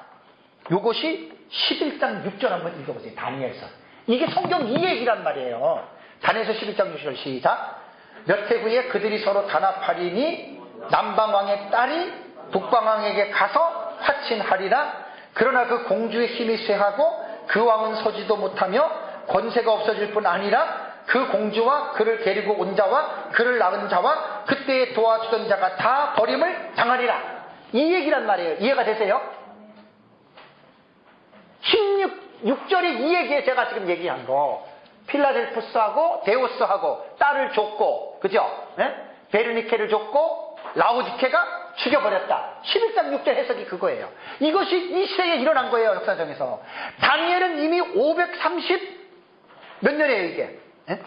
요것이 11장 6절 한번 읽어보세요. 다니엘서. 이게 성경 이 얘기란 말이에요. 다니엘서 11장 6절 시작. 몇 해 후에 그들이 서로 단합하리니 남방왕의 딸이 북방왕에게 가서 화친하리라. 그러나 그 공주의 힘이 쇠하고 그 왕은 서지도 못하며 권세가 없어질 뿐 아니라 그 공주와 그를 데리고 온 자와 그를 낳은 자와 그때에 도와주던 자가 다 버림을 당하리라. 이 얘기란 말이에요. 이해가 되세요? 6절의 이 얘기에 제가 지금 얘기한 거, 필라델푸스하고 데오스하고 딸을 줬고, 그죠? 네? 베르니케를 줬고 라오디케가 죽여버렸다. 11장 6절 해석이 그거예요. 이것이 이 시대에 일어난 거예요. 역사정에서. 다니엘은 이미 530 몇 년이에요 이게? 네?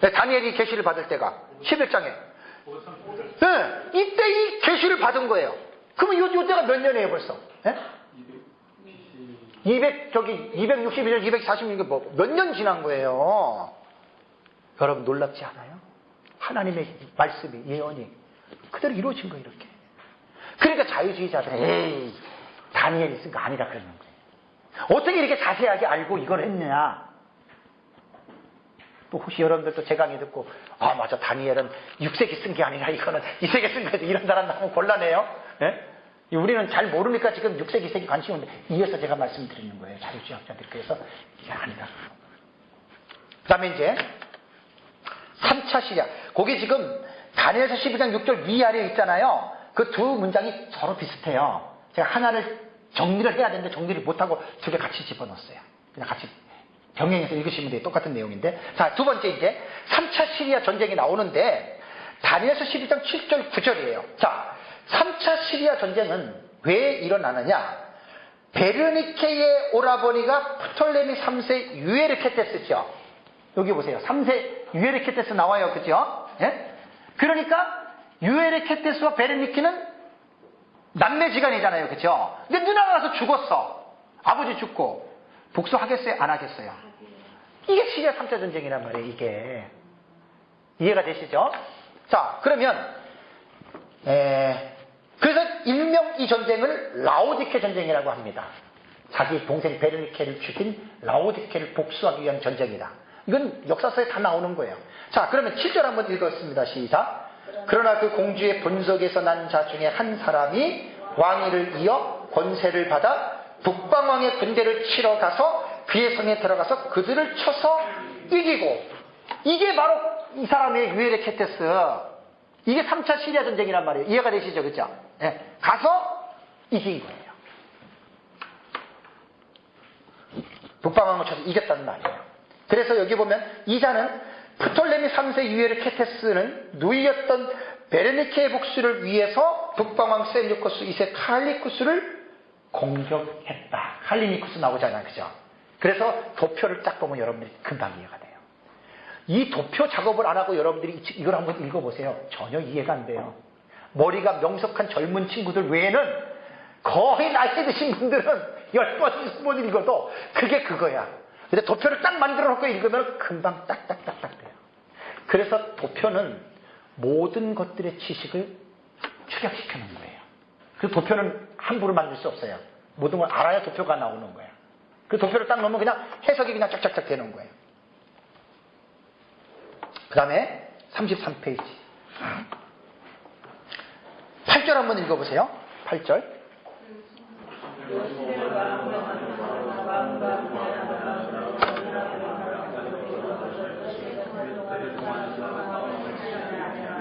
네, 다니엘이 계시를 받을 때가 11장에. 네, 이때 이 계시를 받은 거예요. 그러면 요 때가 몇 년이에요 벌써? 네? 261년, 246년 몇 년 지난 거예요. 여러분 놀랍지 않아요? 하나님의 말씀이, 예언이 그대로 이루어진 거예요. 이렇게. 그러니까 자유주의자들은 에이 다니엘이 쓴 거 아니라 그러는 거예요. 어떻게 이렇게 자세하게 알고 이걸 했느냐. 또 혹시 여러분들도 제 강의 듣고 맞아 다니엘은 6세기 쓴 게 아니라 이거는 2세기 쓴 거예요. 이런 사람 나오면 곤란해요. 네? 우리는 잘 모르니까 지금 6세기, 2세기 관심이 없는데 이어서 제가 말씀드리는 거예요. 자유주의학자들. 그래서 이게 아니다. 그 다음에 이제 3차 시리아. 거기 지금 다니엘서 12장 6절 위아래에 있잖아요. 그 두 문장이 서로 비슷해요. 제가 하나를 정리를 해야 되는데 정리를 못하고 두 개 같이 집어넣었어요. 그냥 같이 병행해서 읽으시면 돼요. 똑같은 내용인데. 자, 두 번째 이제 3차 시리아 전쟁이 나오는데 다니엘서 12장 7절 9절이에요. 자, 3차 시리아 전쟁은 왜 일어나느냐? 베르니케의 오라버니가 프톨레미 3세 유에르케테스죠. 여기 보세요. 3세 유에르케테스 나와요. 그죠? 예? 그러니까 유에르케테스와 베르니케는 남매지간이잖아요. 그죠? 근데 누나가 가서 죽었어. 아버지 죽고. 복수하겠어요? 안 하겠어요? 이게 시리아 3차 전쟁이란 말이에요. 이게. 이해가 되시죠? 자, 그러면 그래서 일명 이 전쟁을 라오디케 전쟁이라고 합니다. 자기 동생 베르니케를 죽인 라오디케를 복수하기 위한 전쟁이다. 이건 역사서에 다 나오는 거예요. 자, 그러면 7절 한번 읽었습니다. 시작. 그러나 그 공주의 본속에서 난 자 중에 한 사람이 왕위를 이어 권세를 받아 북방왕의 군대를 치러 가서 그의 성에 들어가서 그들을 쳐서 이기고, 이게 바로 이 사람의 유에르케테스. 이게 3차 시리아 전쟁이란 말이에요. 이해가 되시죠? 그죠? 네. 가서 이긴 거예요. 북방왕을 쳐서 이겼다는 말이에요. 그래서 여기 보면 이 자는 프톨레미 3세 유에르케테스는 누이였던 베르니케의 복수를 위해서 북방왕 셀류코스 2세 칼리쿠스를 공격했다. 칼리니쿠스 나오잖아요. 그죠? 그래서 도표를 딱 보면 여러분들이 금방 이해가 돼요. 이 도표 작업을 안 하고 여러분들이 이걸 한번 읽어보세요. 전혀 이해가 안 돼요. 머리가 명석한 젊은 친구들 외에는 거의 나이 드신 분들은 10번, 20번 읽어도 그게 그거야. 근데 도표를 딱 만들어 놓고 읽으면 금방 딱딱딱딱 돼요. 그래서 도표는 모든 것들의 지식을 축약시켜 놓은 거예요. 그 도표는 함부로 만들 수 없어요. 모든 걸 알아야 도표가 나오는 거예요. 그 도표를 딱 놓으면 그냥 해석이 그냥 쫙쫙쫙 되는 거예요. 그 다음에 33페이지. 8절 한번 읽어보세요. 8절.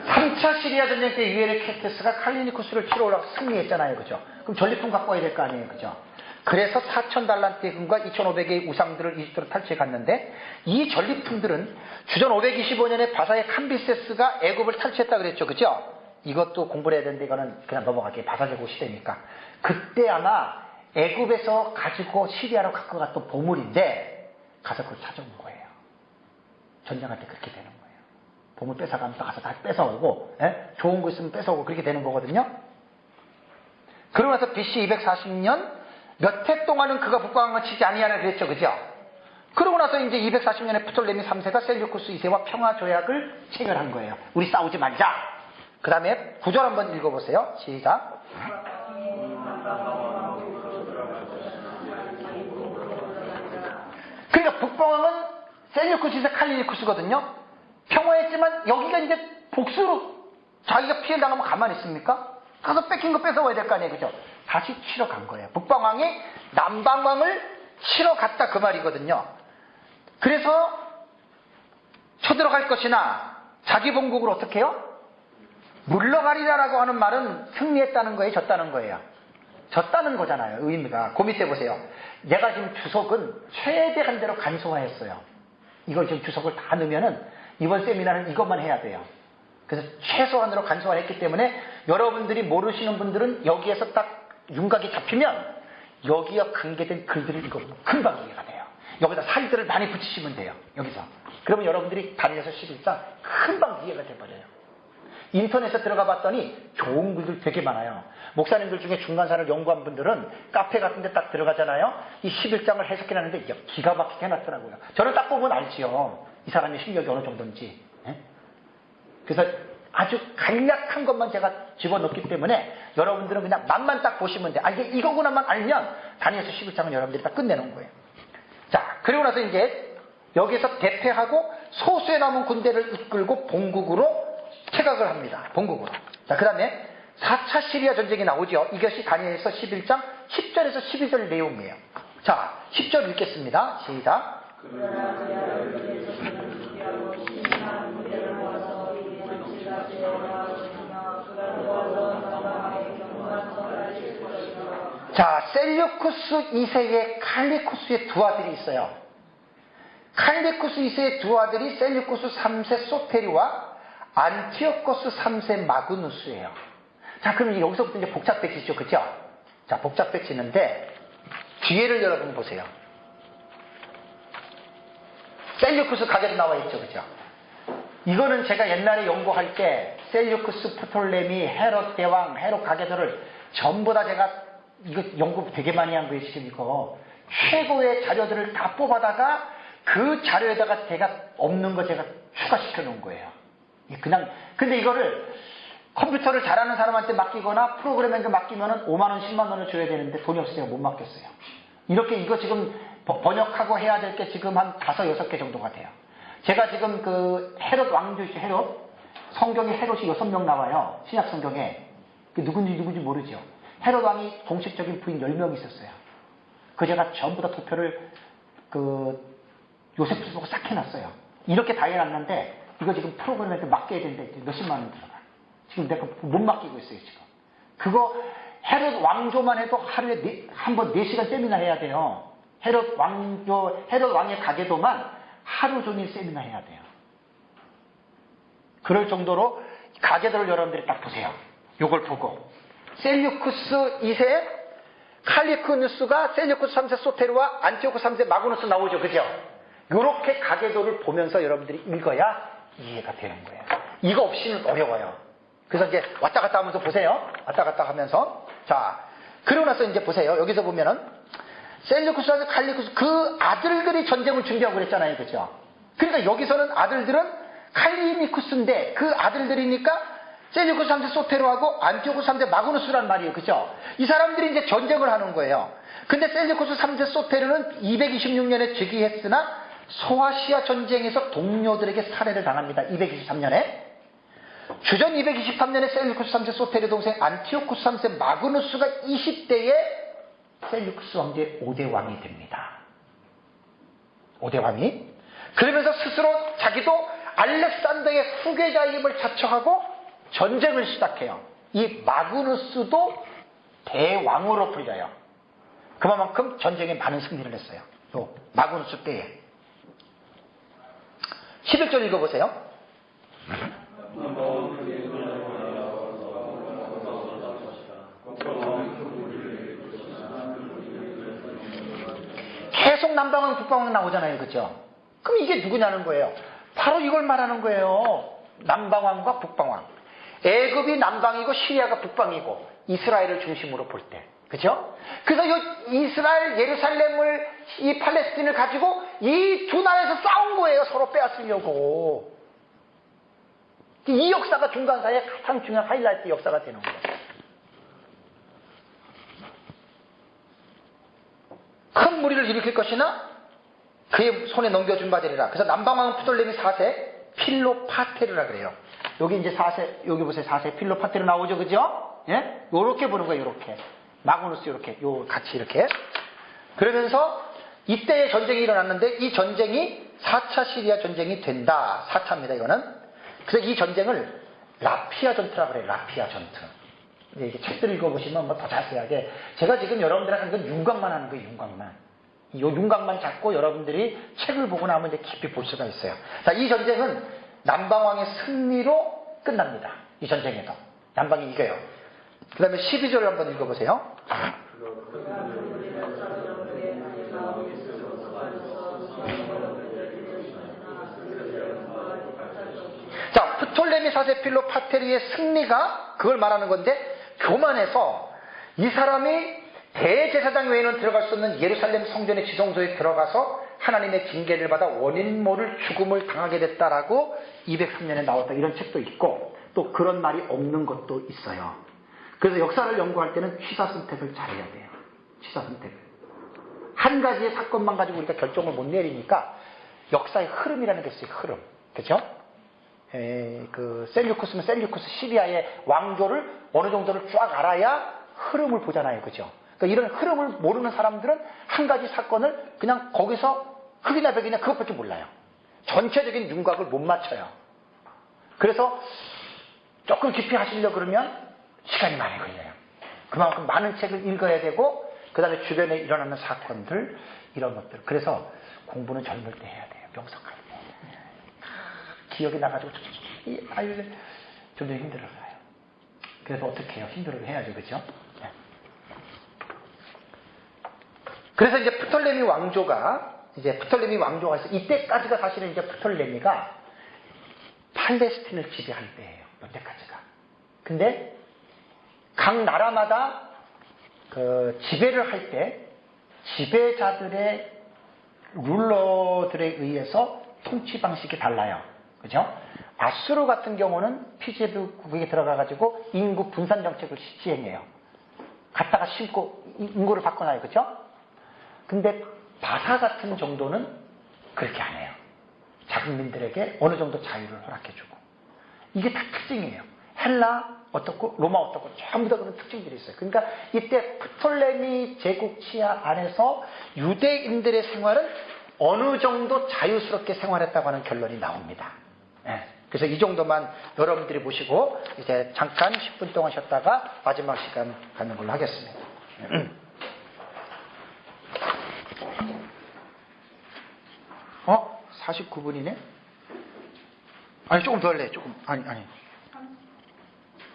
삼차 시리아 전쟁 때 유에르케테스가 칼리니쿠스를 치러 올라가 승리했잖아요. 그죠? 그럼 전리품 갖고 와야 될 거 아니에요. 그죠? 그래서 4,000달란트의 금과 2,500개의 우상들을 이집트로 탈취해 갔는데 이 전리품들은 주전 525년에 바사의 캄비세스가 애굽을 탈취했다 그랬죠. 그죠? 이것도 공부를 해야 되는데 이거는 그냥 넘어갈게요. 바사제국 시대니까. 그때 아마 애굽에서 가지고 시리아로 갖고 갔던 보물인데 가서 그걸 찾아온 거예요. 전쟁할 때 그렇게 되는 거예요. 보물 뺏어가면 또 가서 다 뺏어오고, 좋은 거 있으면 뺏어오고 그렇게 되는 거거든요. 그러고 나서 BC 240년 몇 해 동안은 그가 북방을 치지 아니하라 그랬죠. 그죠? 그러고 나서 이제 240년에 프톨레미 3세가 셀류쿠스 2세와 평화 조약을 체결한 거예요. 우리 싸우지 말자. 그 다음에 9절 한번 읽어보세요. 시작. 그러니까 북방왕은 셀류쿠스 2세 칼리니쿠스거든요. 평화했지만 여기가 이제 복수로 자기가 피해를 당하면 가만히 있습니까? 가서 뺏긴 거 뺏어와야 될 거 아니에요. 그죠? 다시 치러 간 거예요. 북방왕이 남방왕을 치러 갔다 그 말이거든요. 그래서 쳐들어갈 것이나 자기 본국으로 어떻게 해요? 물러가리라라고 하는 말은 승리했다는 거예요? 졌다는 거예요? 졌다는 거잖아요. 의미가. 그 밑에 보세요. 내가 지금 주석은 최대한 대로 간소화했어요. 이걸 지금 주석을 다 넣으면은 이번 세미나는 이것만 해야 돼요. 그래서 최소한으로 간소화했기 때문에 여러분들이 모르시는 분들은 여기에서 딱 윤곽이 잡히면 여기와 관계된 글들을 읽어보면 금방 이해가 돼요. 여기다 살들을 많이 붙이시면 돼요. 여기서. 그러면 여러분들이 다니엘서 11장 금방 이해가 돼버려요. 인터넷에 들어가 봤더니 좋은 글들 되게 많아요. 목사님들 중에 중간사를 연구한 분들은 카페 같은 데 딱 들어가잖아요. 이 11장을 해석해놨는데 기가 막히게 해놨더라고요. 저는 딱 보면 알지요. 이 사람의 실력이 어느 정도인지. 그래서 아주 간략한 것만 제가 집어넣기 때문에 여러분들은 그냥 맛만 딱 보시면 돼요. 이게 이거구나만 알면 다니엘서 11장은 여러분들이 다 끝내는 거예요. 자, 그리고 나서 이제 여기서 대패하고 소수에 남은 군대를 이끌고 본국으로 퇴각을 합니다. 본국으로. 자, 그 다음에 4차 시리아 전쟁이 나오죠. 이것이 다니엘서 11장 10절에서 12절 내용이에요. 자, 10절 읽겠습니다. 시작. 자, 셀류쿠스 2세의 칼리쿠스의 두 아들이 있어요. 칼리쿠스 2세의 두 아들이 셀류쿠스 3세 소테리와 안티오코스 3세 마그누스예요. 자, 그럼 여기서부터 이제 복잡해지죠. 그죠? 자, 복잡해지는데 뒤에를 여러분 보세요. 셀류쿠스 가게도 나와 있죠. 그죠? 이거는 제가 옛날에 연구할 때 셀류쿠스, 프톨레미, 헤롯 대왕, 헤롯 가게도를 전부 다 제가 이거 연구 되게 많이 한 거예요. 지금 이거 최고의 자료들을 다 뽑아다가 그 자료에다가 제가 없는 거 제가 추가시켜 놓은 거예요. 그냥 근데 이거를 컴퓨터를 잘하는 사람한테 맡기거나 프로그래머에게 맡기면은 5만 원, 10만 원을 줘야 되는데 돈이 없어서 제가 못 맡겼어요. 이렇게 이거 지금 번역하고 해야 될 게 지금 한 5, 6개 정도가 돼요. 제가 지금 그 헤롯 왕조 있죠. 헤롯 성경에 헤롯이 6명 나와요. 신약 성경에. 누군지 모르죠. 헤롯 왕이 공식적인 부인 10명 있었어요. 그 제가 전부 다 투표를 그 요세푸스 보고 싹 해놨어요. 이렇게 다 해놨는데 이거 지금 프로그램한테 맡겨야 되는데 몇십만 원 들어가. 지금 내가 못 맡기고 있어요. 지금. 그거 헤롯 왕조만 해도 하루에 한 번 4시간 세미나 해야 돼요. 헤롯 왕조, 헤롯 왕의 가게도만 하루 종일 세미나 해야 돼요. 그럴 정도로 가게도를 여러분들이 딱 보세요. 요걸 보고 셀류쿠스 2세 칼리쿠누스가 셀류쿠스 3세 소테르와 안티오쿠스 3세 마그누스 나오죠. 그죠? 요렇게 가계도를 보면서 여러분들이 읽어야 이해가 되는 거예요. 이거 없이는 어려워요. 그래서 이제 왔다 갔다 하면서 보세요. 왔다 갔다 하면서. 자, 그러고 나서 이제 보세요. 여기서 보면은 셀류쿠스와 칼리쿠스 그 아들들이 전쟁을 준비하고 그랬잖아요. 그죠? 그러니까 여기서는 아들들은 칼리니쿠스인데 그 아들들이니까 셀류쿠스 3세 소테르하고 안티오쿠스 3세 마그누스란 말이에요. 그죠? 이 사람들이 이제 전쟁을 하는 거예요. 근데 셀류쿠스 3세 소테르는 226년에 즉위했으나 소아시아 전쟁에서 동료들에게 살해를 당합니다. 223년에. 주전 223년에 셀류쿠스 3세 소테르 동생 안티오쿠스 3세 마그누스가 20대에 셀류쿠스 왕조의 5대 왕이 됩니다. 5대 왕이. 그러면서 스스로 자기도 알렉산더의 후계자임을 자처하고 전쟁을 시작해요. 이 마그누스도 대왕으로 불려요. 그만큼 전쟁에 많은 승리를 했어요. 요 마그누스 때에. 11절 읽어보세요. 계속 남방왕 북방왕 나오잖아요. 그죠? 그럼 이게 누구냐는 거예요. 바로 이걸 말하는 거예요. 남방왕과 북방왕. 애굽이 남방이고 시리아가 북방이고 이스라엘을 중심으로 볼 때. 그죠? 그래서 이 이스라엘, 예루살렘을, 이 팔레스틴을 가지고 이 두 나라에서 싸운 거예요. 서로 빼앗으려고. 이 역사가 중간사의 가장 중요한 하이라이트 역사가 되는 거예요. 큰 무리를 일으킬 것이나 그의 손에 넘겨준 바 되리라. 그래서 남방왕 프톨레미 4세 필로파테르라 그래요. 여기 이제 4세, 여기 보세요. 4세 필로파테르 나오죠. 그죠? 예? 요렇게 보는 거예요. 요렇게. 마그누스 요렇게. 요 같이 이렇게. 그러면서 이때의 전쟁이 일어났는데 이 전쟁이 4차 시리아 전쟁이 된다. 4차입니다. 이거는. 그래서 이 전쟁을 라피아 전투라 그래요. 라피아 전투. 이게 책들 읽어보시면 뭐 더 자세하게. 제가 지금 여러분들한테 하는 건 윤곽만 하는 거예요. 윤곽만. 이 윤곽만 잡고 여러분들이 책을 보고 나면 이제 깊이 볼 수가 있어요. 자, 이 전쟁은 남방왕의 승리로 끝납니다. 이 전쟁에도. 남방이 이겨요. 그 다음에 12절을 한번 읽어보세요. 자, 프톨레미 4세 필로파테르의 승리가 그걸 말하는 건데 교만해서 이 사람이 대제사장 외에는 들어갈 수 없는 예루살렘 성전의 지성소에 들어가서 하나님의 징계를 받아 원인 모를 죽음을 당하게 됐다라고 203년에 나왔다. 이런 책도 있고 또 그런 말이 없는 것도 있어요. 그래서 역사를 연구할 때는 취사 선택을 잘해야 돼요. 취사 선택을. 한 가지의 사건만 가지고 우리가 결정을 못 내리니까 역사의 흐름이라는 게 있어요. 흐름. 그죠? 그 셀류쿠스면 셀류쿠스 시리아의 왕조를 어느 정도를 쫙 알아야 흐름을 보잖아요. 그죠? 그러니까 이런 흐름을 모르는 사람들은 한 가지 사건을 그냥 거기서 흑이나 백이나 그것밖에 몰라요. 전체적인 윤곽을 못 맞춰요. 그래서 조금 깊이 하시려고 그러면 시간이 많이 걸려요. 그만큼 많은 책을 읽어야 되고 그 다음에 주변에 일어나는 사건들 이런 것들. 그래서 공부는 젊을 때 해야 돼요. 명석할 때. 기억이 나가지고 좀 힘들어요. 그래서 어떻게 해요? 힘들어도 해야죠. 그죠? 네. 그래서 이제 프톨레미 왕조가 있어. 이때까지가 사실은 이제 프톨레미가 팔레스틴을 지배할 때예요. 이때까지가. 근데 각 나라마다 그 지배를 할 때 지배자들의 룰러들에 의해서 통치 방식이 달라요. 그죠? 아수르 같은 경우는 피제국에 들어가가지고 인구 분산 정책을 시행해요. 갖다가 심고 인구를 바꿔놔요. 그죠? 근데 바사 같은 정도는 그렇게 안 해요. 자국민들에게 어느 정도 자유를 허락해주고. 이게 다 특징이에요. 헬라 어떻고 로마 어떻고 전부 다 그런 특징들이 있어요. 그러니까 이때 프톨레미 제국 치하 안에서 유대인들의 생활은 어느 정도 자유스럽게 생활했다고 하는 결론이 나옵니다. 네. 그래서 이 정도만 여러분들이 보시고 이제 잠깐 10분 동안 쉬었다가 마지막 시간 갖는 걸로 하겠습니다. 49분이네? 아니 조금 더 할래. 조금 아니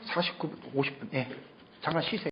49분 50분. 예. 잠깐 쉬세요.